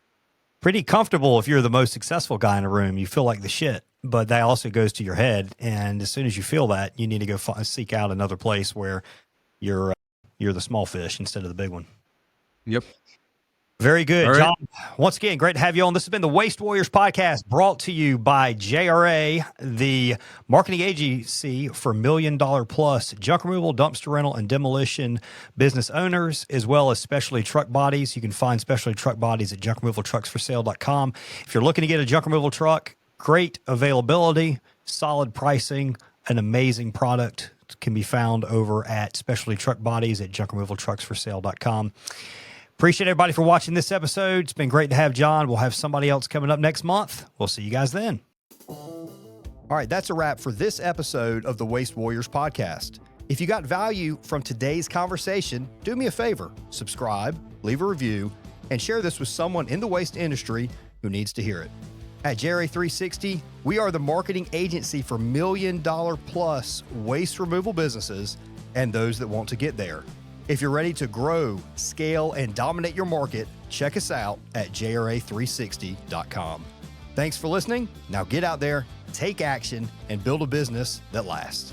pretty comfortable if you're the most successful guy in a room. You feel like the shit, but that also goes to your head. And as soon as you feel that, you need to go seek out another place where you're the small fish instead of the big one. Yep. Very good, right. John. Once again, great to have you on. This has been the Waste Warriors podcast, brought to you by JRA, the marketing agency for $1 million plus junk removal, dumpster rental, and demolition business owners, as well as specialty truck bodies. You can find specialty truck bodies at junkremovaltrucksforsale.com. If you're looking to get a junk removal truck, great availability, solid pricing, an amazing product can be found over at specialty truck bodies at junkremovaltrucksforsale.com. Appreciate everybody for watching this episode. It's been great to have John. We'll have somebody else coming up next month. We'll see you guys then. All right, that's a wrap for this episode of the Waste Warriors podcast. If you got value from today's conversation, do me a favor, subscribe, leave a review, and share this with someone in the waste industry who needs to hear it. At JRA 360, we are the marketing agency for $1 million plus waste removal businesses and those that want to get there. If you're ready to grow, scale, and dominate your market, check us out at jra360.com. Thanks for listening. Now get out there, take action, and build a business that lasts.